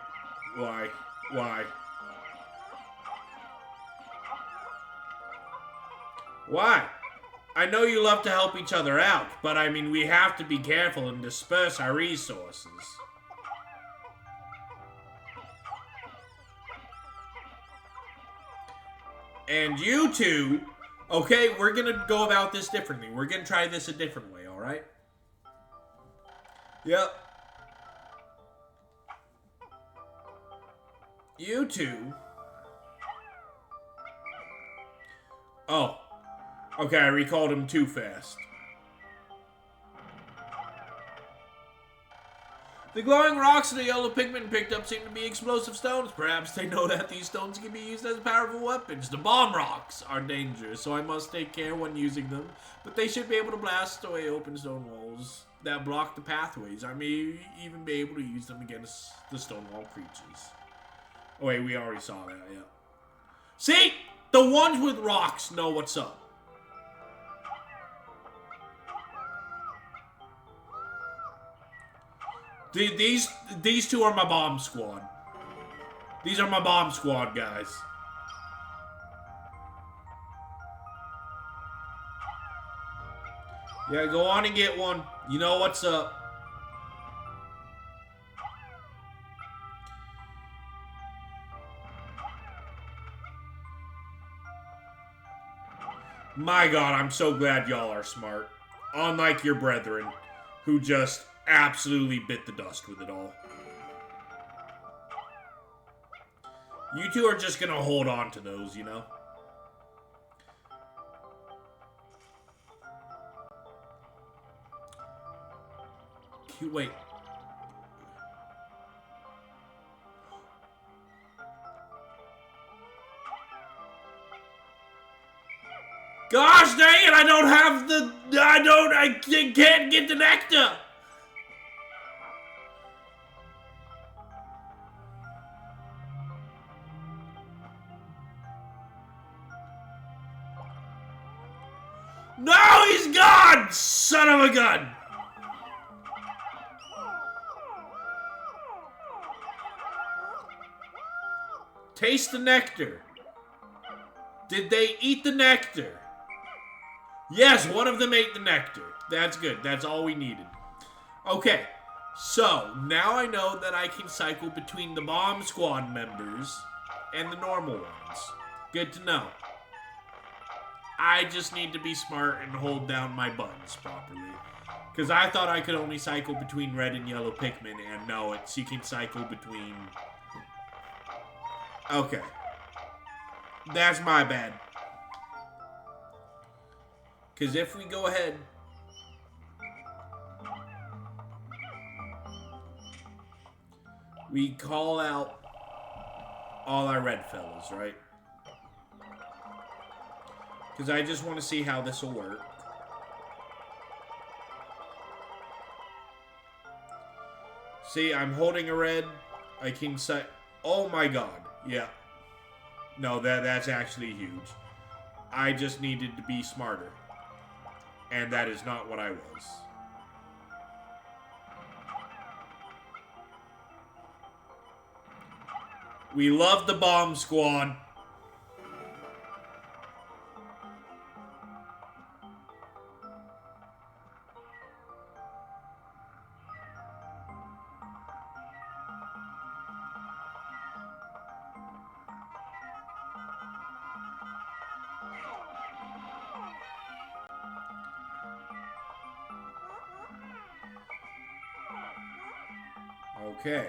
Why? I know you love to help each other out, but I mean, we have to be careful and disperse our resources. And you two, okay, we're gonna go about this differently. We're gonna try this a different way, alright? Yep. You two. Oh. Okay, I recalled him too fast. The glowing rocks the yellow Pikmin picked up seem to be explosive stones. Perhaps they know that these stones can be used as powerful weapons. The bomb rocks are dangerous, so I must take care when using them. But they should be able to blast away open stone walls that block the pathways. I may even be able to use them against the stone wall creatures. Oh wait, we already saw that, yeah. See? The ones with rocks know what's up. These two are my bomb squad. These are my bomb squad guys. Yeah, go on and get one. You know what's up. My God, I'm so glad y'all are smart. Unlike your brethren, who just absolutely bit the dust with it all. You two are just gonna hold on to those, you know? Wait. Gosh dang it, I don't have the... I can't get the nectar! No, he's gone! Son of a gun! Taste the nectar. Did they eat the nectar? Yes, one of them ate the nectar. That's good. That's all we needed. Okay, so now I know that I can cycle between the bomb squad members and the normal ones. Good to know. I just need to be smart and hold down my buttons properly. Because I thought I could only cycle between red and yellow Pikmin, and no, you can cycle between... Okay. That's my bad. Because if we go ahead... we call out all our red fellas, right? Because I just want to see how this will work. See, I'm holding a red. I can set... Oh my God. Yeah. No, that's actually huge. I just needed to be smarter. And that is not what I was. We love the bomb squad. Okay.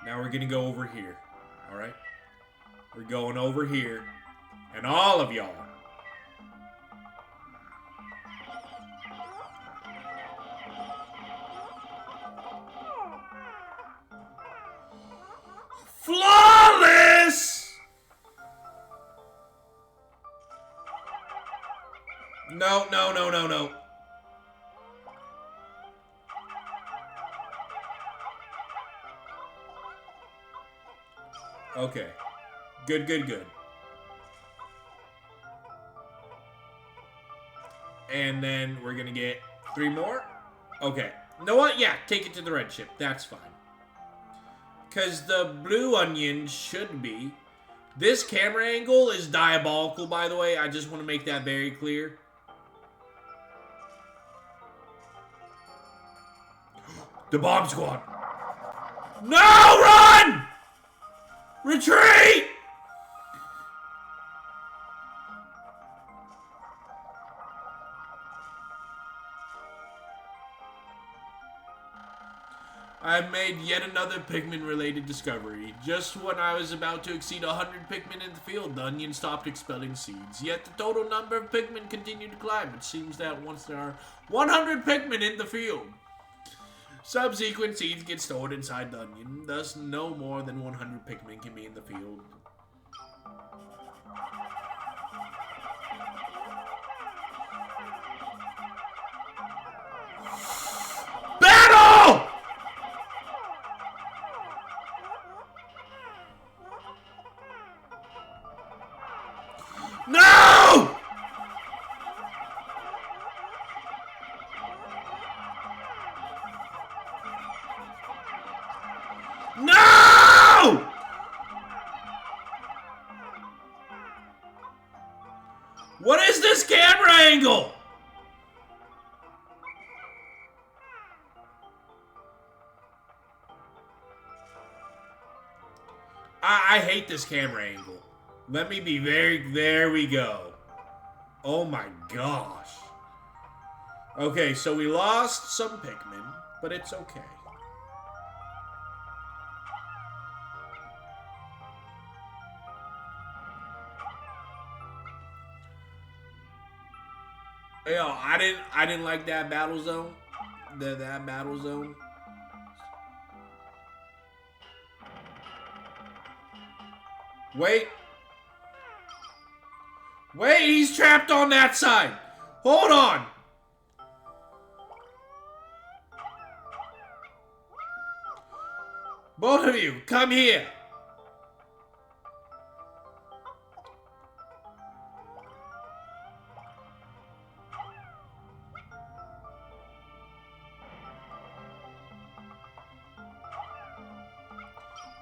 Now we're gonna go over here. Alright? We're going over here. And all of y'all. Flawless! No, no, no, no, no. Okay. Good, good, good. And then we're gonna get 3 more. Okay. You know what? Yeah, take it to the red ship. That's fine. Because the blue onion should be... This camera angle is diabolical, by the way. I just want to make that very clear. The bomb squad. No, run! Retreat! I've made yet another Pikmin-related discovery. Just when I was about to exceed 100 Pikmin in the field, the onion stopped expelling seeds. Yet the total number of Pikmin continued to climb. It seems that once there are 100 Pikmin in the field, Subsequent seeds get stored inside the onion, thus no more than 100 Pikmin can be in the field. Battle! No! No! What is this camera angle? I hate this camera angle. Let me be very... There we go. Oh my gosh. Okay, so we lost some Pikmin, but it's okay. Yo, I didn't like that battle zone. That battle zone. Wait. Wait, he's trapped on that side. Hold on. Both of you, come here.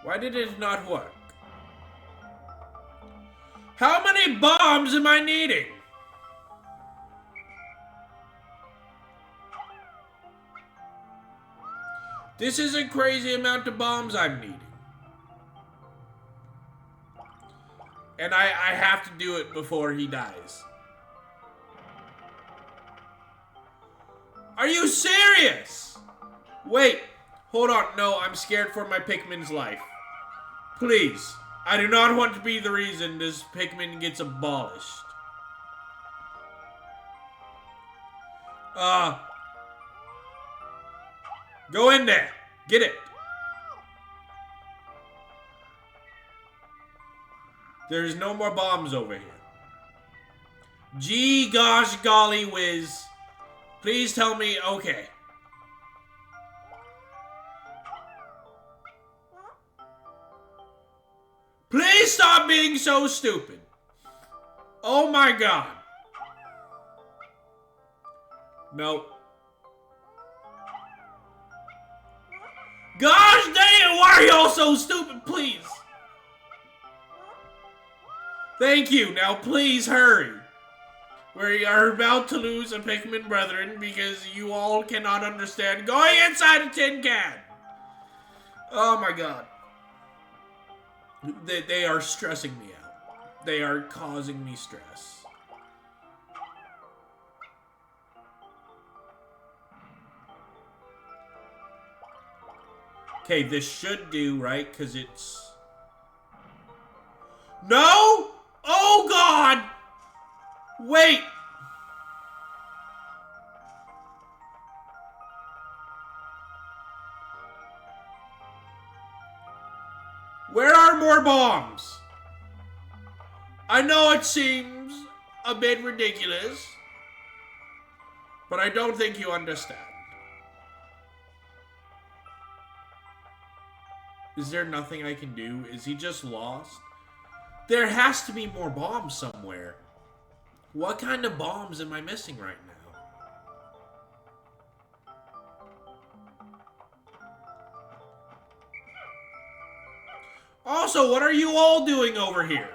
Why did it not work? How many bombs am I needing? This is a crazy amount of bombs I'm needing. And I have to do it before he dies. Are you serious? Wait, hold on. No, I'm scared for my Pikmin's life. Please. I do not want to be the reason this Pikmin gets abolished. Go in there. Get it. There's no more bombs over here. Gee gosh golly whiz. Please tell me, okay. Please stop being so stupid. Oh my god. Nope. Gosh dang it, why are y'all so stupid, please? Thank you, now please hurry. We are about to lose a Pikmin brethren because you all cannot understand going inside a tin can. Oh my god. They are stressing me out. They are causing me stress. Okay, this should do, right? Because it's... No! Oh, God! Wait! Where are more bombs? I know it seems a bit ridiculous, but I don't think you understand. Is there nothing I can do? Is he just lost? There has to be more bombs somewhere. What kind of bombs am I missing right now? Also, what are you all doing over here?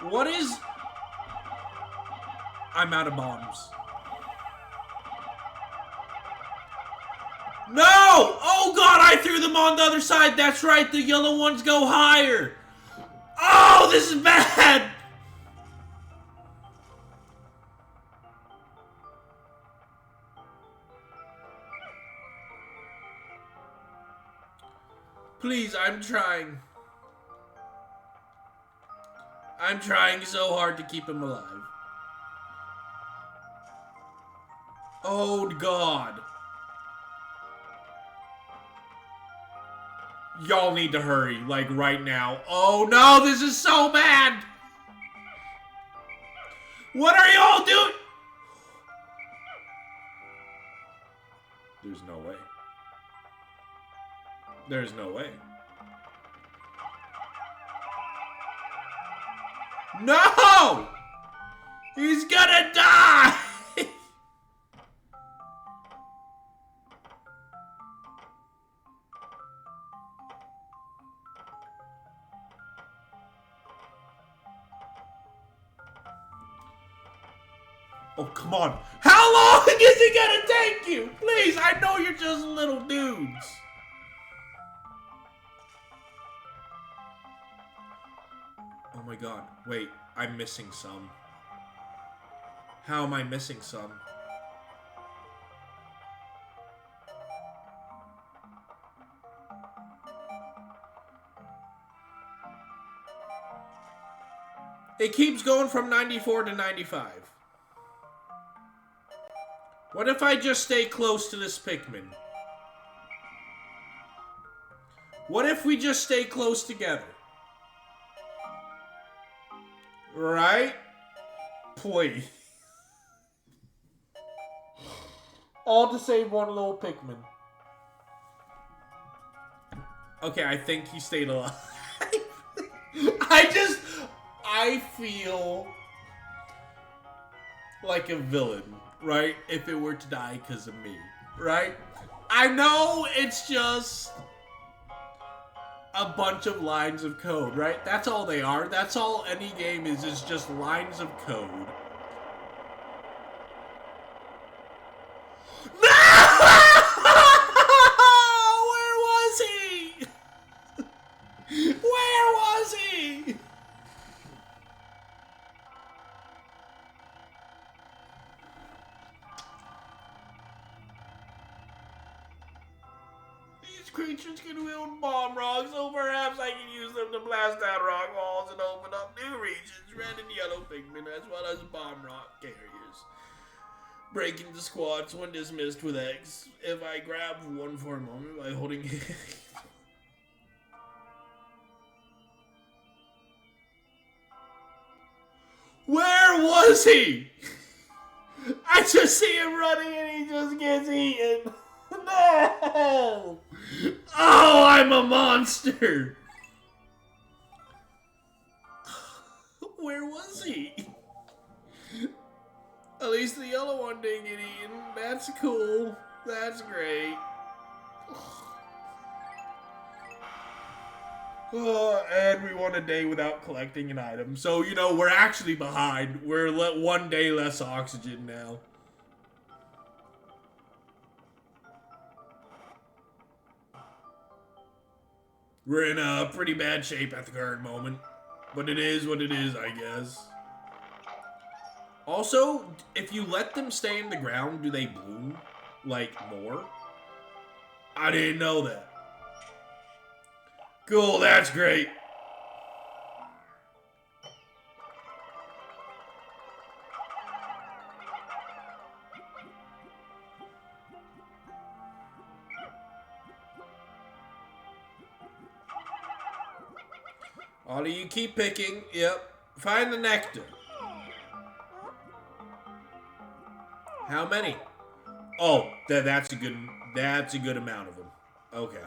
What is... I'm out of bombs. No! Oh god, I threw them on the other side. That's right, the yellow ones go higher. Oh, this is bad! Please, I'm trying. I'm trying so hard to keep him alive. Oh, God. Y'all need to hurry, like, right now. Oh, no, this is so bad! What are y'all doing? There's no way. There's no way. No! He's gonna die! Oh, come on. How long is it gonna take you? Please, I know you're just little dudes. Oh my God. Wait, I'm missing some. How am I missing some? It keeps going from 94 to 95. What if I just stay close to this Pikmin? What if we just stay close together? Right? Please. All to save one little Pikmin. Okay, I think he stayed alive. I feel like a villain, right? If it were to die because of me, right? I know it's just a bunch of lines of code, right? That's all they are. That's all any game is just lines of code. Where was he? Where was he? These creatures can wield bomb rocks, so perhaps I can use them to blast down rock walls and open up new regions. Red and yellow Pikmin, as well as bomb rock carriers. Breaking the squats when dismissed with X. If I grab one for a moment by holding it. Where was he? I just see him running and he just gets eaten. No! Oh, I'm a monster! Where was he? At least the yellow one didn't get eaten. That's cool. That's great. And we won a day without collecting an item. So, you know, we're actually behind. We're one day less oxygen now. We're in a pretty bad shape at the current moment. But it is what it is, I guess. Also, if you let them stay in the ground, do they bloom, like, more? I didn't know that. Cool, that's great. All of you keep picking. Yep. Find the nectar. How many? Oh, that's a good amount of them. Okay.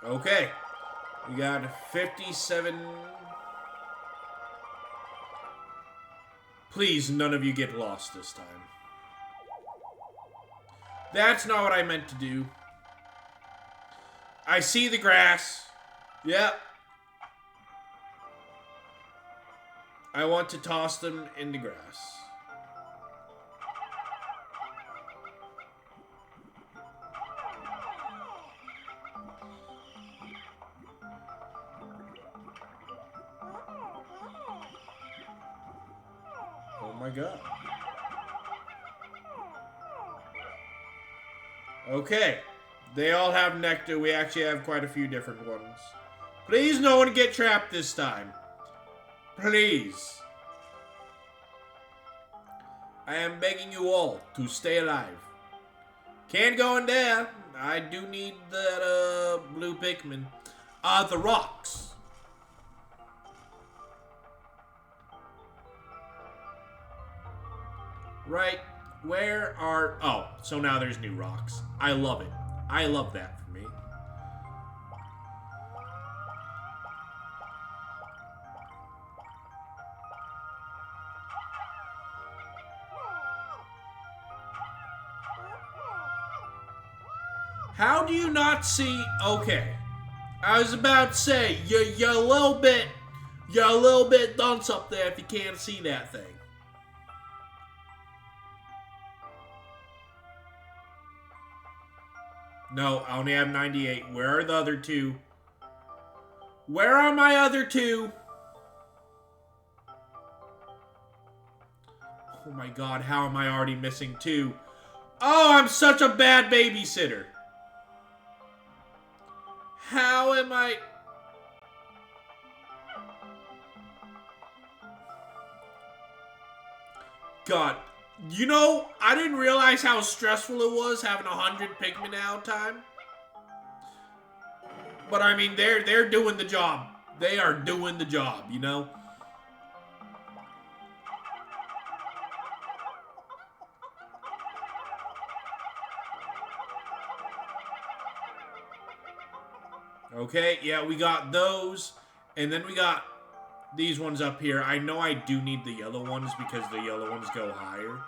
Okay. We got 57. Please, none of you get lost this time. That's not what I meant to do. I see the grass. Yep. I want to toss them in the grass. Oh my God. Okay. They all have nectar. We actually have quite a few different ones. Please, no one get trapped this time. Please. I am begging you all to stay alive. Can't go in there. I do need that blue Pikmin. The rocks. Right. Where are... Oh, so now there's new rocks. I love it. I love that for me. How do you not see... Okay. I was about to say, you're a little bit dunce up there if you can't see that thing. No, I only have 98. Where are the other two? Where are my other two? Oh my god, how am I already missing two? Oh, I'm such a bad babysitter. How am I... God. You know, I didn't realize how stressful it was having 100 Pikmin out time. But I mean, they're doing the job. They are doing the job, you know? Okay, yeah, we got those. And then we got these ones up here. I know I do need the yellow ones because the yellow ones go higher.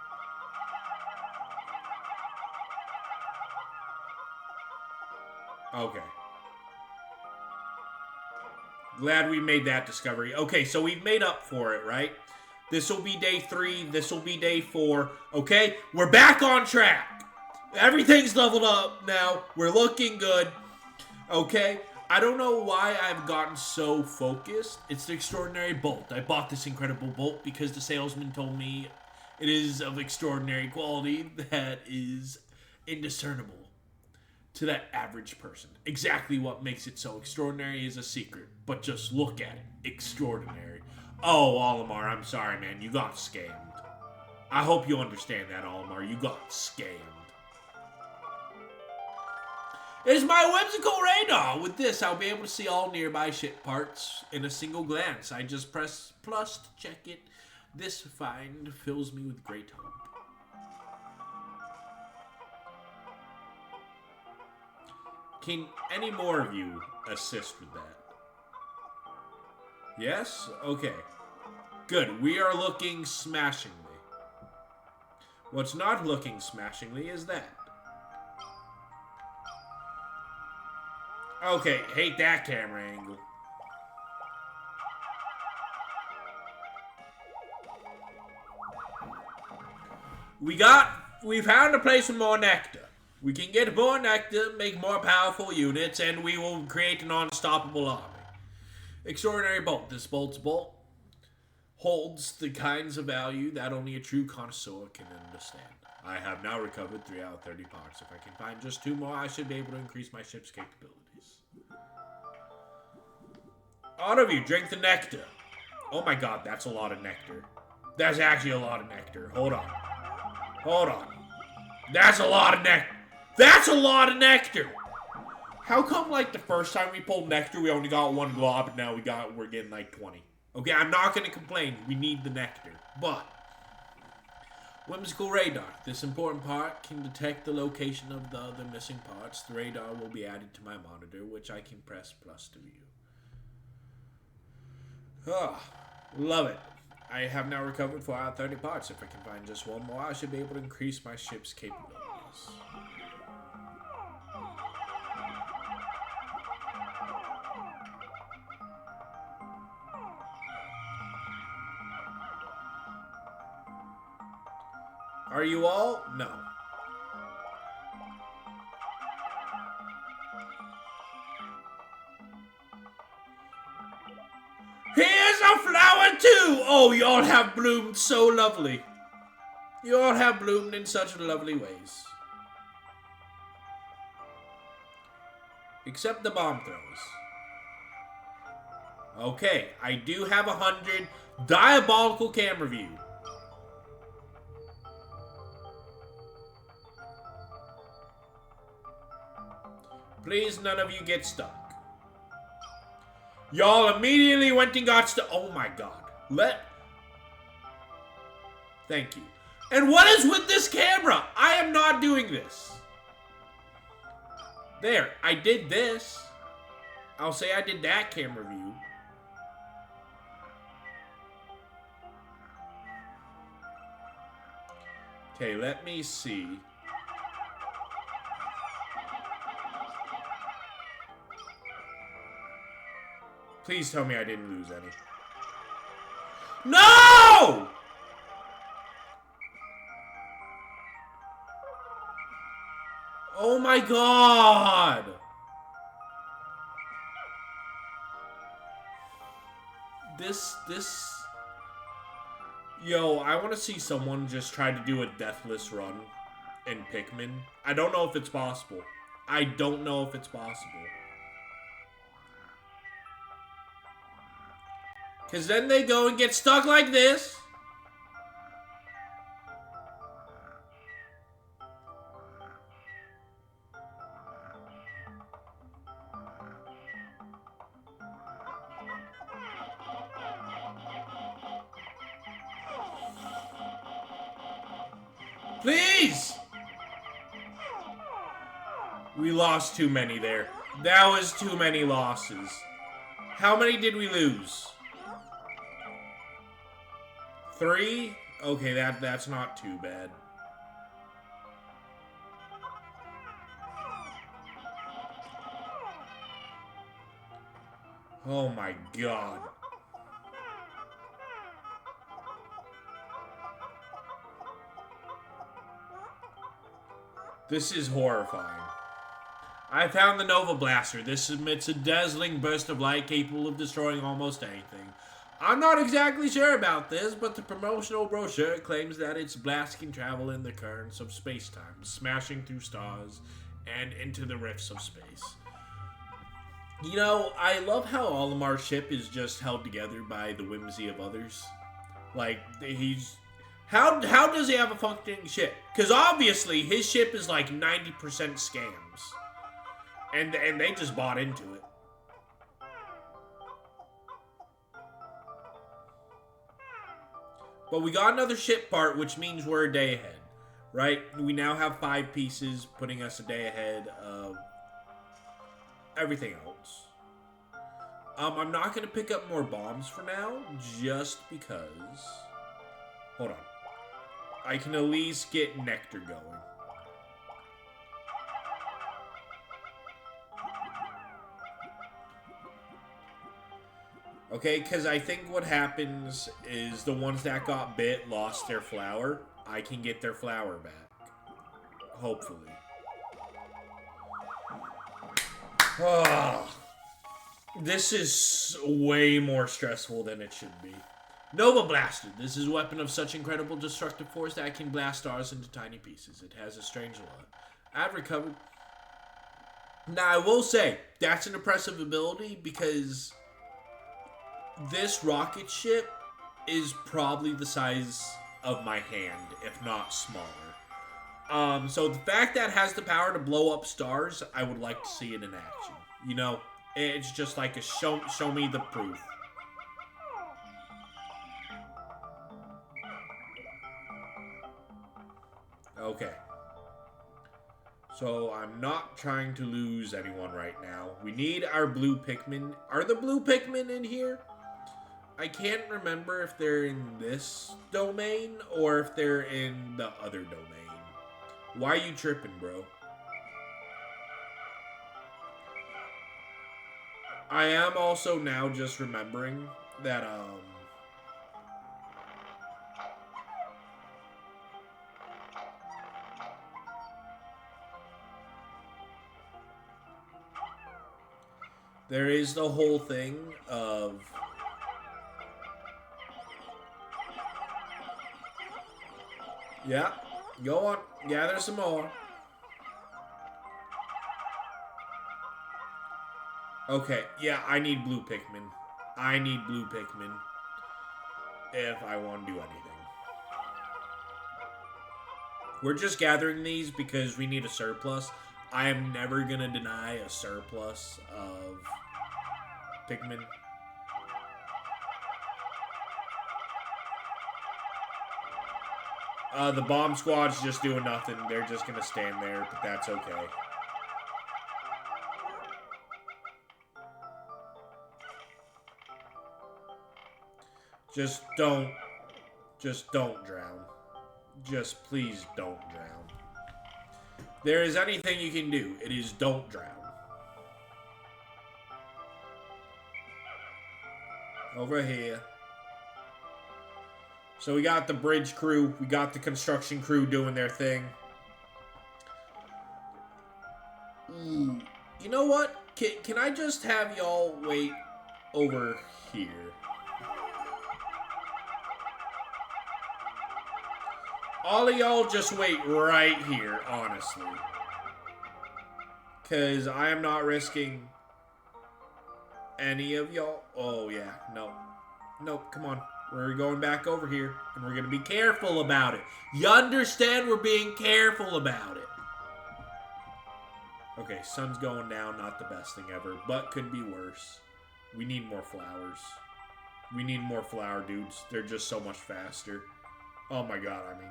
Okay. Glad we made that discovery. Okay, so we've made up for it, right? This will be day 3. This will be day 4. Okay, we're back on track. Everything's leveled up now. We're looking good. Okay, I don't know why I've gotten so focused. It's the extraordinary bolt. I bought this incredible bolt because the salesman told me it is of extraordinary quality that is indiscernible to that average person. Exactly what makes it so extraordinary is a secret, but just look at it. Extraordinary. Oh, Olimar, I'm sorry, man. You got scammed. I hope you understand that, Olimar. You got scammed. It's my whimsical radar. With this, I'll be able to see all nearby ship parts in a single glance. I just press plus to check it. This find fills me with great hope. Can any more of you assist with that? Yes? Okay. Good. We are looking smashingly. What's not looking smashingly is that. Okay, hate that camera angle. We found a place with more nectar. We can get more nectar, make more powerful units, and we will create an unstoppable army. Extraordinary bolt. This bolt's bolt holds the kinds of value that only a true connoisseur can understand. I have now recovered 3 out of 30 parts. If I can find just 2 more, I should be able to increase my ship's capabilities. All of you, drink the nectar. Oh my god, that's a lot of nectar. That's actually a lot of nectar. Hold on. Hold on. That's a lot of nectar. That's a lot of nectar! How come, like, the first time we pulled nectar, we only got 1 glob, and now we're getting, like, 20? Okay, I'm not gonna complain. We need the nectar. But whimsical radar. This important part can detect the location of the other missing parts. The radar will be added to my monitor, which I can press plus to view. Ah, love it. I have now recovered 4 out of 30 parts. If I can find just 1 more, I should be able to increase my ship's capabilities. Are you all? No. Here's a flower too! Oh, y'all have bloomed so lovely. You all have bloomed in such lovely ways. Except the bomb throws. Okay, I do have 100 diabolical camera view. Please, none of you get stuck. Y'all immediately went and got stuck. Oh my god. Thank you. And what is with this camera? I am not doing this. There, I did this. I'll say I did that camera view. Okay, let me see. Please tell me I didn't lose any. No! Oh my god! Yo, I want to see someone just try to do a deathless run in Pikmin. I don't know if it's possible. I don't know if it's possible. Because then they go and get stuck like this. Please! We lost too many there. That was too many losses. How many did we lose? 3? Okay, that's not too bad. Oh my god. This is horrifying. I found the Nova Blaster. This emits a dazzling burst of light capable of destroying almost anything. I'm not exactly sure about this, but the promotional brochure claims that its blast can travel in the currents of space-time, smashing through stars and into the rifts of space. You know, I love how Olimar's ship is just held together by the whimsy of others. Like, he's... How does he have a functioning ship? Because obviously, his ship is like 90% scams. And they just bought into it. But we got another ship part, which means we're a day ahead. Right? We now have 5 pieces, putting us a day ahead of everything else. I'm not going to pick up more bombs for now, just because... Hold on. I can at least get Nectar going. Okay, because I think what happens is the ones that got bit lost their flower. I can get their flower back. Hopefully. Oh, this is way more stressful than it should be. Nova Blaster. This is a weapon of such incredible destructive force that it can blast stars into tiny pieces. It has a strange law. I've recovered. Now, I will say, that's an impressive ability because this rocket ship is probably the size of my hand, if not smaller. So the fact that it has the power to blow up stars, I would like to see it in action. You know, it's just like a show me the proof. Okay. So I'm not trying to lose anyone right now. We need our blue Pikmin. Are the blue Pikmin in here? I can't remember if they're in this domain or if they're in the other domain. Why are you tripping, bro? I am also now just remembering that, there is the whole thing of... Yeah, go on. Gather some more. Okay, yeah, I need blue Pikmin. I need blue Pikmin if I want to do anything. We're just gathering these because we need a surplus. I am never going to deny a surplus of Pikmin. The bomb squad's just doing nothing. They're just going to stand there, but that's okay. Just don't drown. Just please don't drown. There is anything you can do. It is don't drown. Over here. So we got the bridge crew. We got the construction crew doing their thing. Ooh. You know what? Can I just have y'all wait over here? All of y'all just wait right here, honestly. Because I am not risking any of y'all. Oh, yeah. Nope. Nope. Come on. We're going back over here. And we're going to be careful about it. You understand we're being careful about it. Okay, sun's going down. Not the best thing ever. But could be worse. We need more flowers. We need more flower dudes. They're just so much faster. Oh my god, I mean,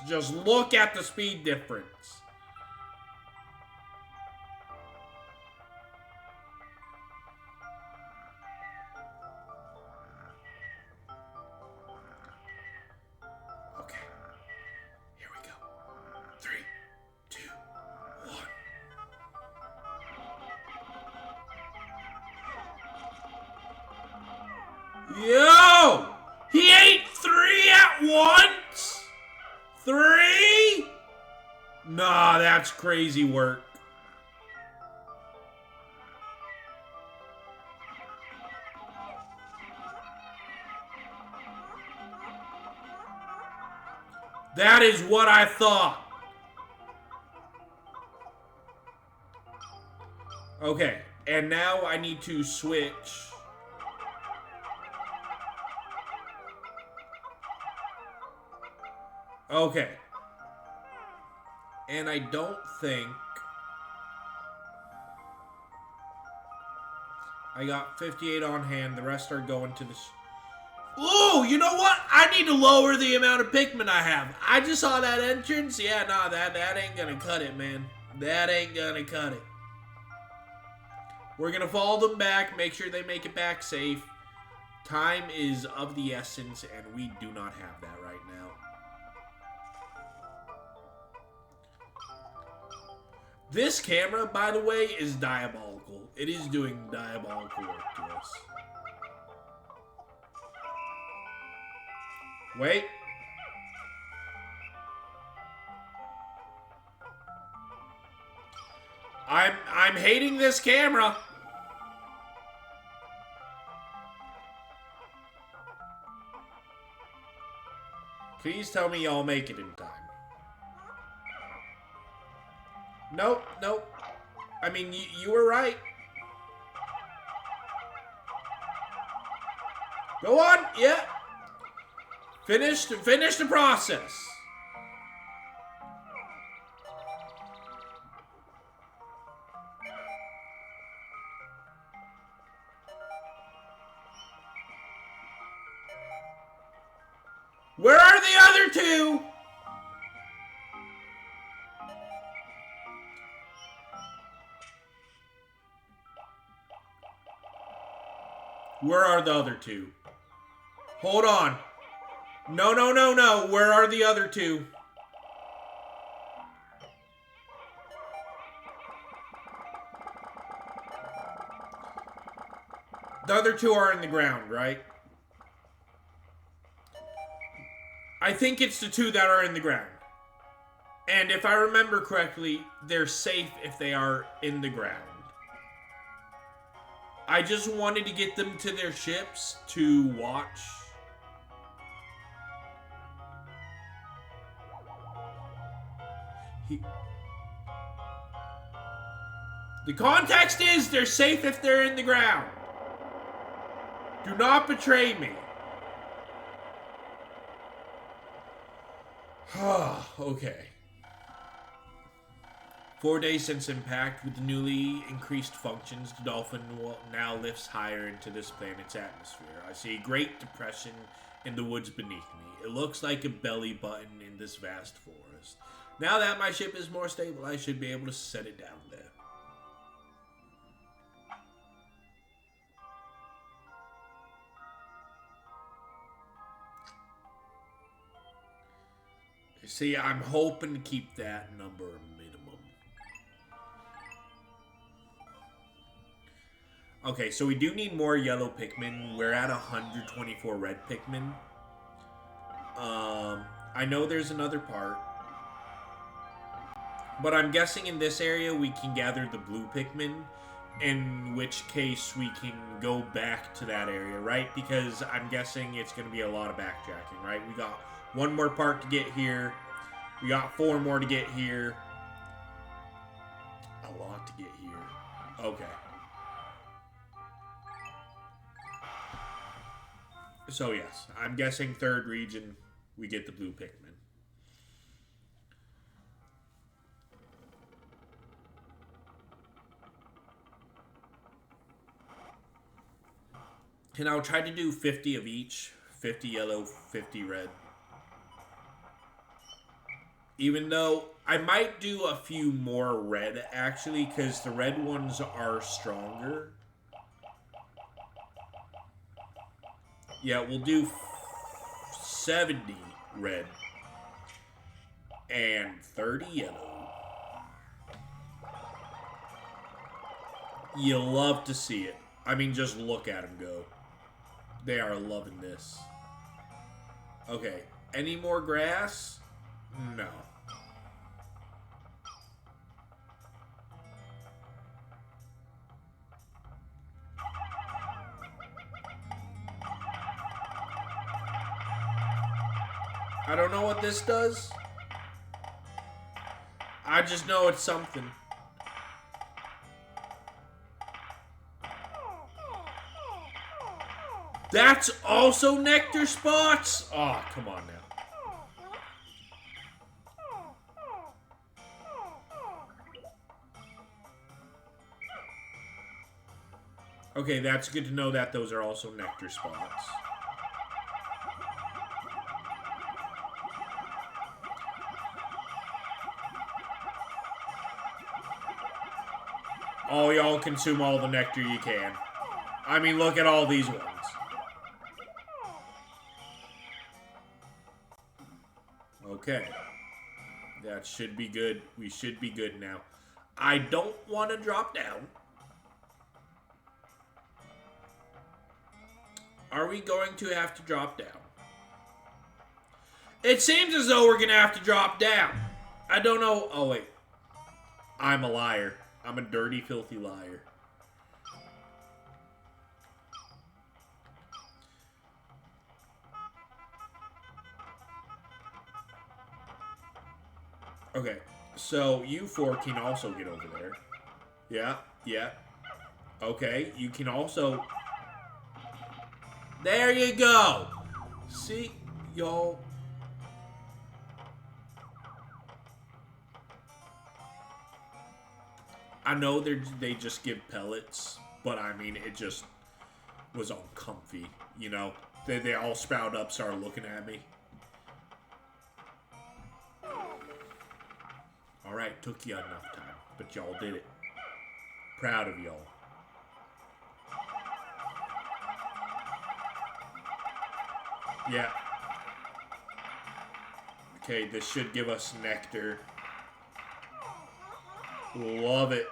just look at the speed difference. Okay. Here we go. 3, 2, 1. Yo! He ate 3 at once? 3? Nah, that's crazy work. That is what I thought. Okay, and now I need to switch. Okay. And I don't think I got 58 on hand. The rest are going to the... Ooh, you know what? I need to lower the amount of Pikmin I have. I just saw that entrance. Yeah, nah, that ain't gonna cut it, man. That ain't gonna cut it. We're gonna follow them back, make sure they make it back safe. Time is of the essence, and we do not have that right now. This camera, by the way, is diabolical. It is doing diabolical work to us. Wait. I'm hating this camera. Please tell me y'all make it in time. Nope, nope. I mean, you were right. Go on, yeah. Finish the process. Where are the other two? Where are the other two? Hold on. No, no, no, no. Where are the other two? The other two are in the ground, right? I think it's the two that are in the ground. And if I remember correctly, they're safe if they are in the ground. I just wanted to get them to their ships to watch. The context is they're safe if they're in the ground. Do not betray me. Okay. 4 days since impact, with the newly increased functions, the dolphin now lifts higher into this planet's atmosphere. I see a great depression in the woods beneath me. It looks like a belly button in this vast forest. Now that my ship is more stable, I should be able to set it down there. See, I'm hoping to keep that number minimum. Okay, so we do need more yellow Pikmin. We're at 124 red Pikmin. I know there's another part. But I'm guessing in this area we can gather the blue Pikmin. In which case we can go back to that area, right? Because I'm guessing it's going to be a lot of backtracking, right? We got one more part to get here. We got 4 more to get here. A lot to get here. Okay. So yes, I'm guessing third region, we get the blue Pikmin. And I'll try to do 50 of each. 50 yellow, 50 red. Even though I might do a few more red, actually, because the red ones are stronger. Yeah, we'll do 70 red and 30 yellow. You love to see it. I mean, just look at them go. They are loving this. Okay, any more grass? No. I don't know what this does. I just know it's something. That's also nectar spots? Oh, come on now. Okay, that's good to know that those are also nectar spots. Oh, y'all consume all the nectar you can. I mean, look at all these ones. Okay. That should be good. We should be good now. I don't want to drop down. Are we going to have to drop down? It seems as though we're going to have to drop down. I don't know. Oh, wait. I'm a liar. I'm a dirty, filthy liar. Okay, so you 4 can also get over there. Yeah, yeah. Okay, you can also... There you go! See, y'all... I know they just give pellets, but I mean, it just was all comfy, you know? They all sprout up, started looking at me. Alright, took you enough time, but y'all did it. Proud of y'all. Yeah. Okay, this should give us nectar. Love it.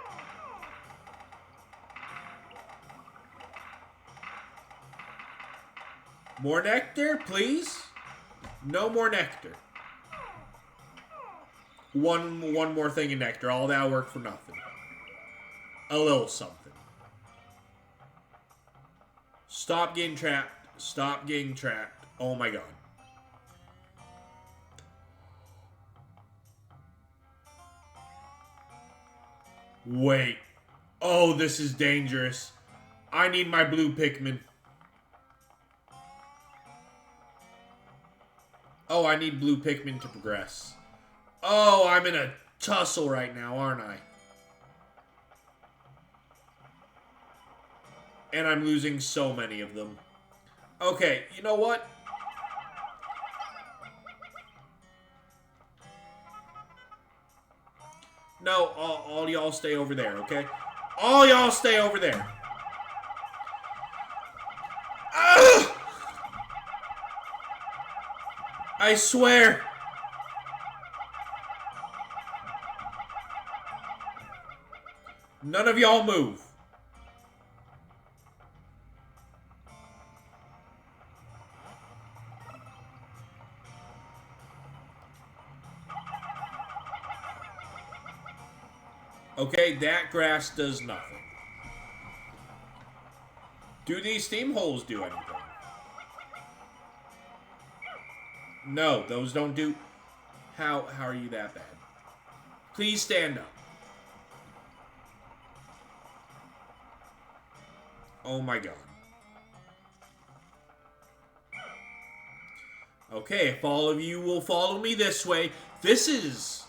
More nectar, please? No more nectar. One more thing of nectar. All that work for nothing. A little something. Stop getting trapped. Stop getting trapped. Oh my god. Wait. Oh, this is dangerous. I need my blue Pikmin. Oh, I need blue Pikmin to progress. Oh, I'm in a tussle right now, aren't I? And I'm losing so many of them. Okay, you know what? No, all y'all stay over there, okay? All y'all stay over there. Ugh! I swear. None of y'all move. Okay, that grass does nothing. Do these steam holes do anything? No, those don't do... How are you that bad? Please stand up. Oh my god. Okay, if all of you will follow me this way, this is...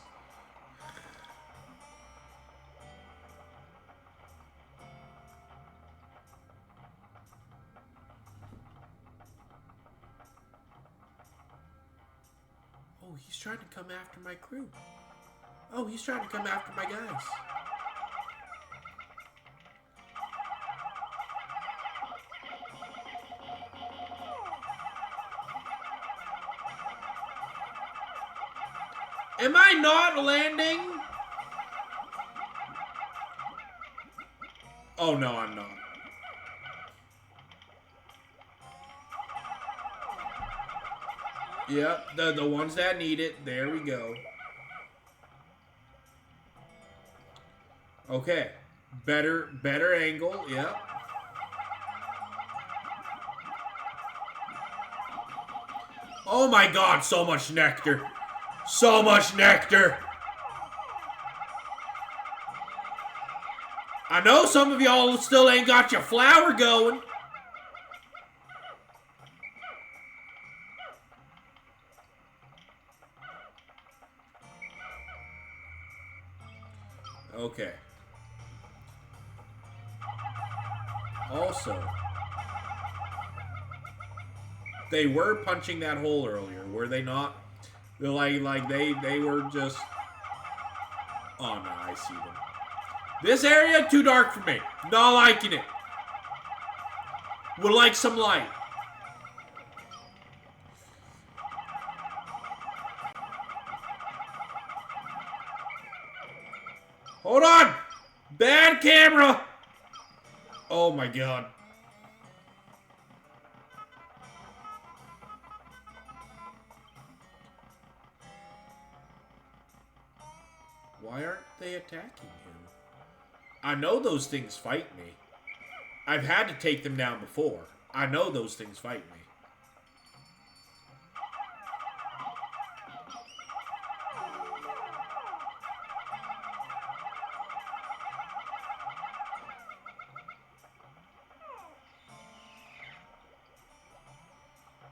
Oh, he's trying to come after my crew. Oh, he's trying to come after my guys. Am I not landing? Oh, no, I'm not. Yep, the ones that need it. There we go. Okay. Better angle. Yep. Oh my god, so much nectar. So much nectar. I know some of y'all still ain't got your flower going. Okay. Also, they were punching that hole earlier, were they not? They're like they were just... Oh no, I see them. This area, too dark for me. Not liking it. Would like some light. Hold on! Bad camera! Oh my god. Why aren't they attacking him? I know those things fight me. I've had to take them down before. I know those things fight me.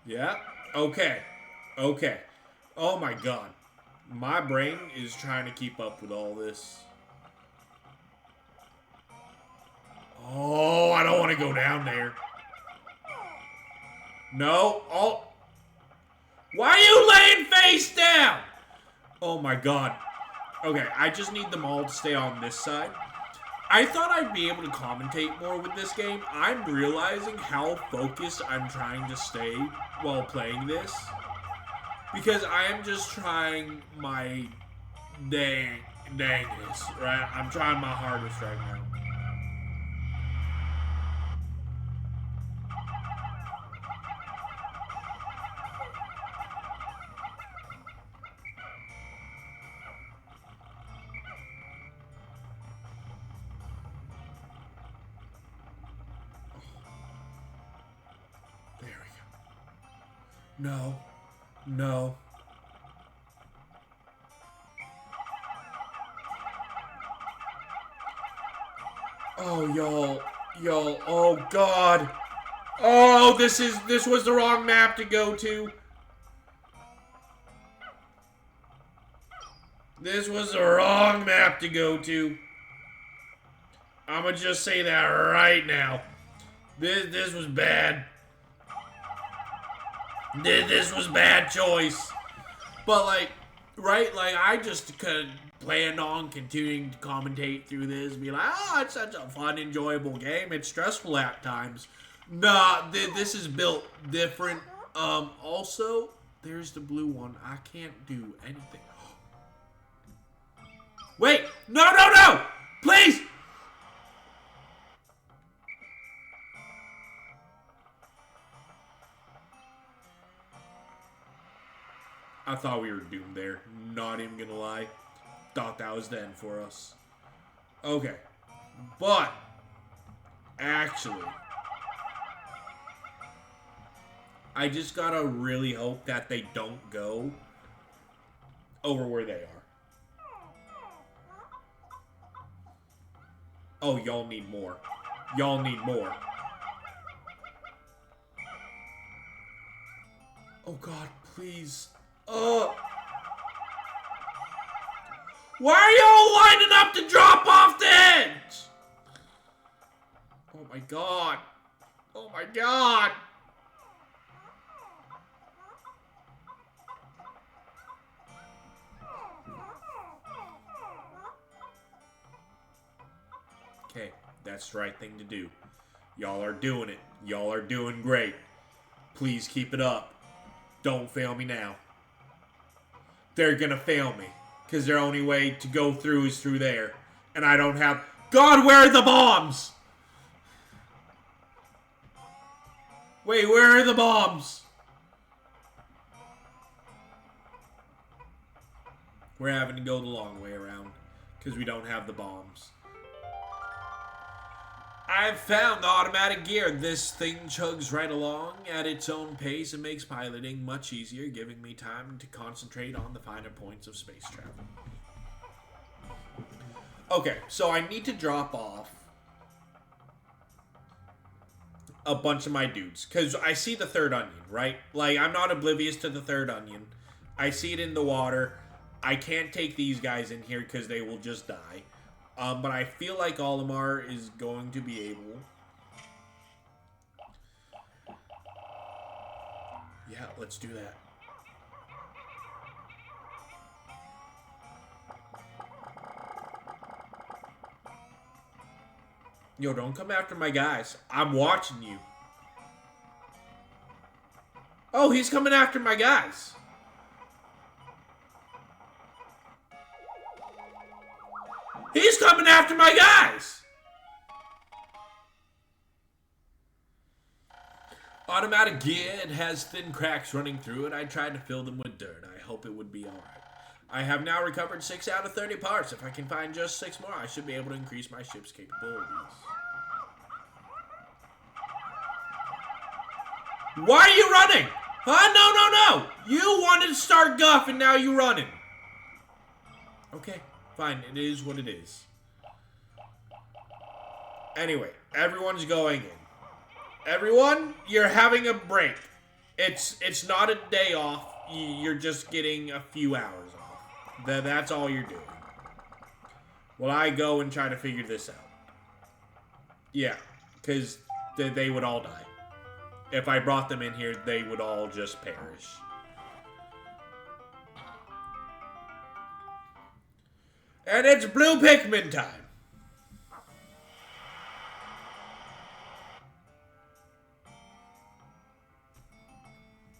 Yeah. Okay. Okay. Oh my god. My brain is trying to keep up with all this. Oh, I don't want to go down there. No. Oh. Why are you laying face down? Oh my god. Okay, I just need them all to stay on this side. I thought I'd be able to commentate more with this game. I'm realizing how focused I'm trying to stay while playing this. Because I am just trying my dangest, right? I'm trying my hardest right now. There we go. No. No. Oh, y'all, oh God. Oh, this was the wrong map to go to. This was the wrong map to go to. I'ma just say that right now. This was bad. This was bad choice. But like, right? Like I just could planned on continuing to commentate through this, be like, oh, it's such a fun, enjoyable game. It's stressful at times. Nah, this is built different. Also, there's the blue one. I can't do anything. Wait! No! Please! I thought we were doomed there. Not even gonna lie. Thought that was the end for us. Okay. But, actually, I just gotta really hope that they don't go over where they are. Oh, y'all need more. Y'all need more. Oh God, please. Why are y'all lining up to drop off the edge? Oh my God. Oh my God. Okay, that's the right thing to do. Y'all are doing it. Y'all are doing great. Please keep it up. Don't fail me now. They're gonna fail me. Because their only way to go through is through there. And I don't have... God, where are the bombs? Wait, where are the bombs? We're having to go the long way around. Because we don't have the bombs. I've found the automatic gear. This thing chugs right along at its own pace and makes piloting much easier, giving me time to concentrate on the finer points of space travel. Okay, so I need to drop off a bunch of my dudes. Because I see the third onion, right? Like, I'm not oblivious to the third onion. I see it in the water. I can't take these guys in here because they will just die. But I feel like Olimar is going to be able... Yeah, let's do that. Yo, don't come after my guys. I'm watching you. Oh, he's coming after my guys. He's coming after my guys! Automatic gear, it has thin cracks running through it. I tried to fill them with dirt. I hope it would be alright. I have now recovered 6 out of 30 parts. If I can find just 6 more, I should be able to increase my ship's capabilities. Why are you running? Huh? No! You wanted to start guff and now you're running. Okay. Fine, it is what it is. Anyway, everyone's going in. Everyone, you're having a break. It's not a day off. You're just getting a few hours off. That's all you're doing. Well, I go and try to figure this out. Yeah, because they would all die. If I brought them in here, they would all just perish. And it's blue Pikmin time.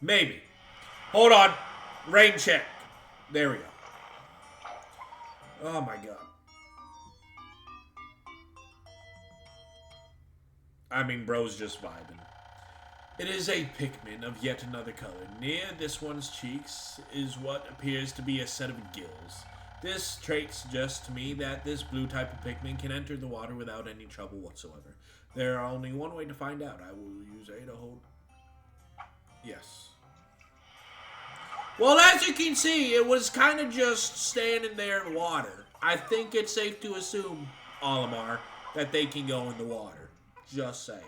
Maybe. Hold on. Rain check. There we go. Oh my God. I mean, bro's just vibing. It is a Pikmin of yet another color. Near this one's cheeks is what appears to be a set of gills. This trait suggests to me that this blue type of Pikmin can enter the water without any trouble whatsoever. There are only one way to find out. I will use A to hold... Yes. Well, as you can see, it was kind of just standing there in water. I think it's safe to assume, Olimar, that they can go in the water. Just saying.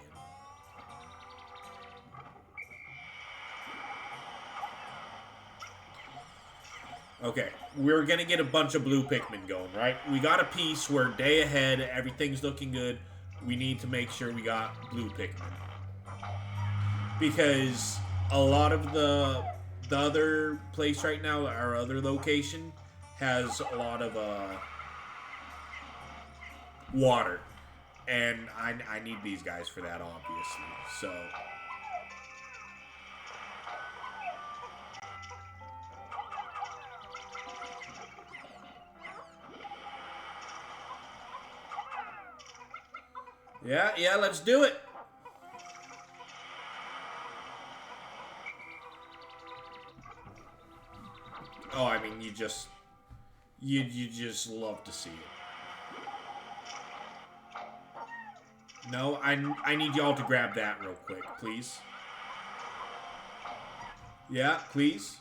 Okay, we're gonna get a bunch of blue Pikmin going, right? We got a piece, we're day ahead, everything's looking good. We need to make sure we got blue Pikmin. Because a lot of the other place right now, our other location, has a lot of water. And I need these guys for that, obviously. So... Yeah, let's do it. Oh, I mean, you just love to see it. No, I need y'all to grab that real quick, please. Yeah, please.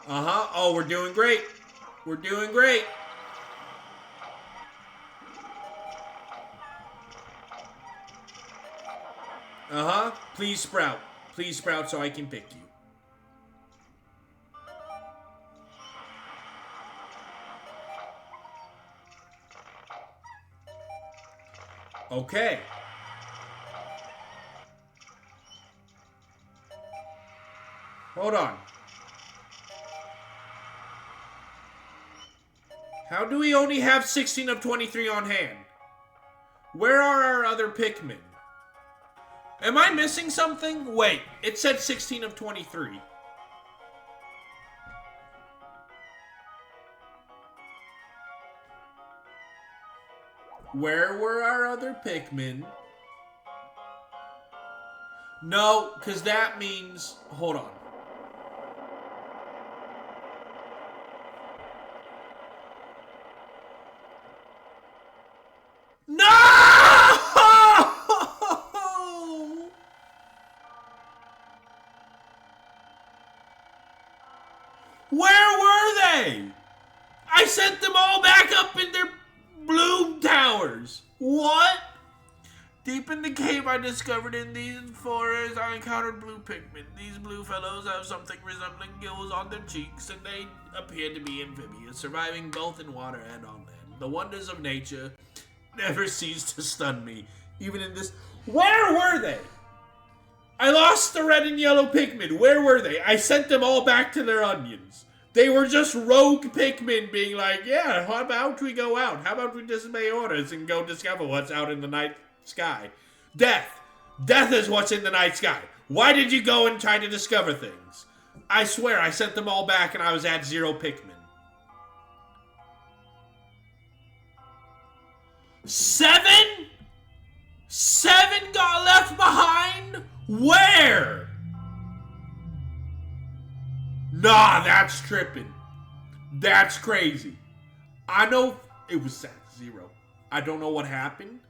Uh-huh. Oh, we're doing great. We're doing great. Uh-huh. Please sprout. Please sprout so I can pick you. Okay. Hold on. How do we only have 16 of 23 on hand? Where are our other Pikmin? Am I missing something? Wait, it said 16 of 23. Where were our other Pikmin? No, because that means... Hold on. Where were they? I sent them all back up in their blue towers. What? Deep in the cave I discovered in these forests, I encountered blue Pikmin. These blue fellows have something resembling gills on their cheeks, and they appear to be amphibious, surviving both in water and on land. The wonders of nature never cease to stun me, even in this... Where were they? I lost the red and yellow Pikmin. Where were they? I sent them all back to their onions. They were just rogue Pikmin being like, yeah, how about we go out? How about we disobey orders and go discover what's out in the night sky? Death. Death is what's in the night sky. Why did you go and try to discover things? I swear, I sent them all back and I was at 0 Pikmin. 7? 7 got left behind? Where? Nah, that's tripping. That's crazy. I know it was at 0. I don't know what happened.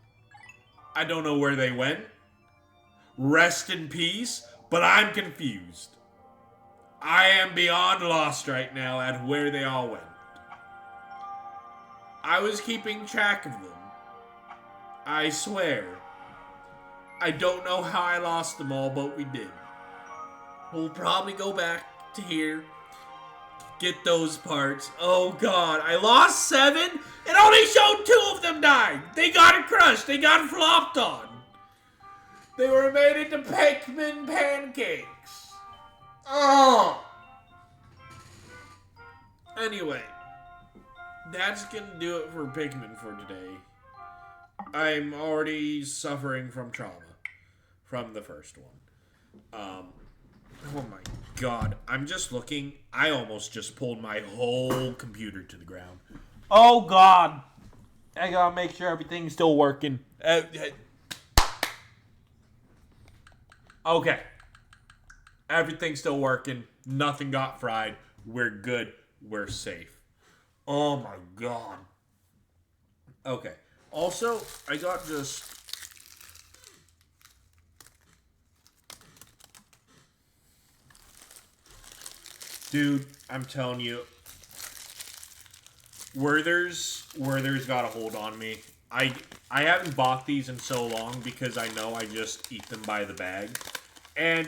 I don't know where they went. Rest in peace, but I'm confused. I am beyond lost right now at where they all went. I was keeping track of them. I swear. I don't know how I lost them all, but we did. We'll probably go back to here, get those parts. Oh god, I lost 7? It only showed 2 of them died. They got crushed. They got flopped on. They were made into Pikmin pancakes. Oh. Anyway, that's gonna do it for Pikmin for today. I'm already suffering from trauma from the first one. Oh my god, I'm just looking. I almost just pulled my whole computer to the ground. Oh god. I gotta make sure everything's still working. Okay. Everything's still working. Nothing got fried. We're good. We're safe. Oh my god. Okay. Also, I got just... Dude, I'm telling you, Werther's got a hold on me. I haven't bought these in so long because I know I just eat them by the bag. And,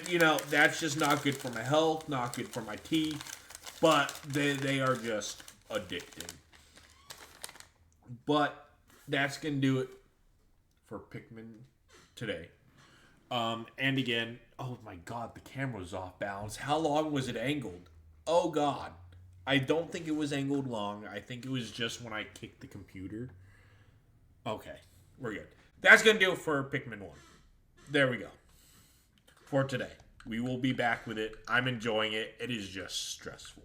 that's just not good for my health, not good for my teeth, but they are just addicting. But that's going to do it for Pikmin today. And again, oh my god, the camera was off balance. How long was it angled? Oh god. I don't think it was angled long. I think it was just when I kicked the computer. Okay, we're good. That's going to do it for Pikmin 1. There we go. For today. We will be back with it. I'm enjoying it. It is just stressful.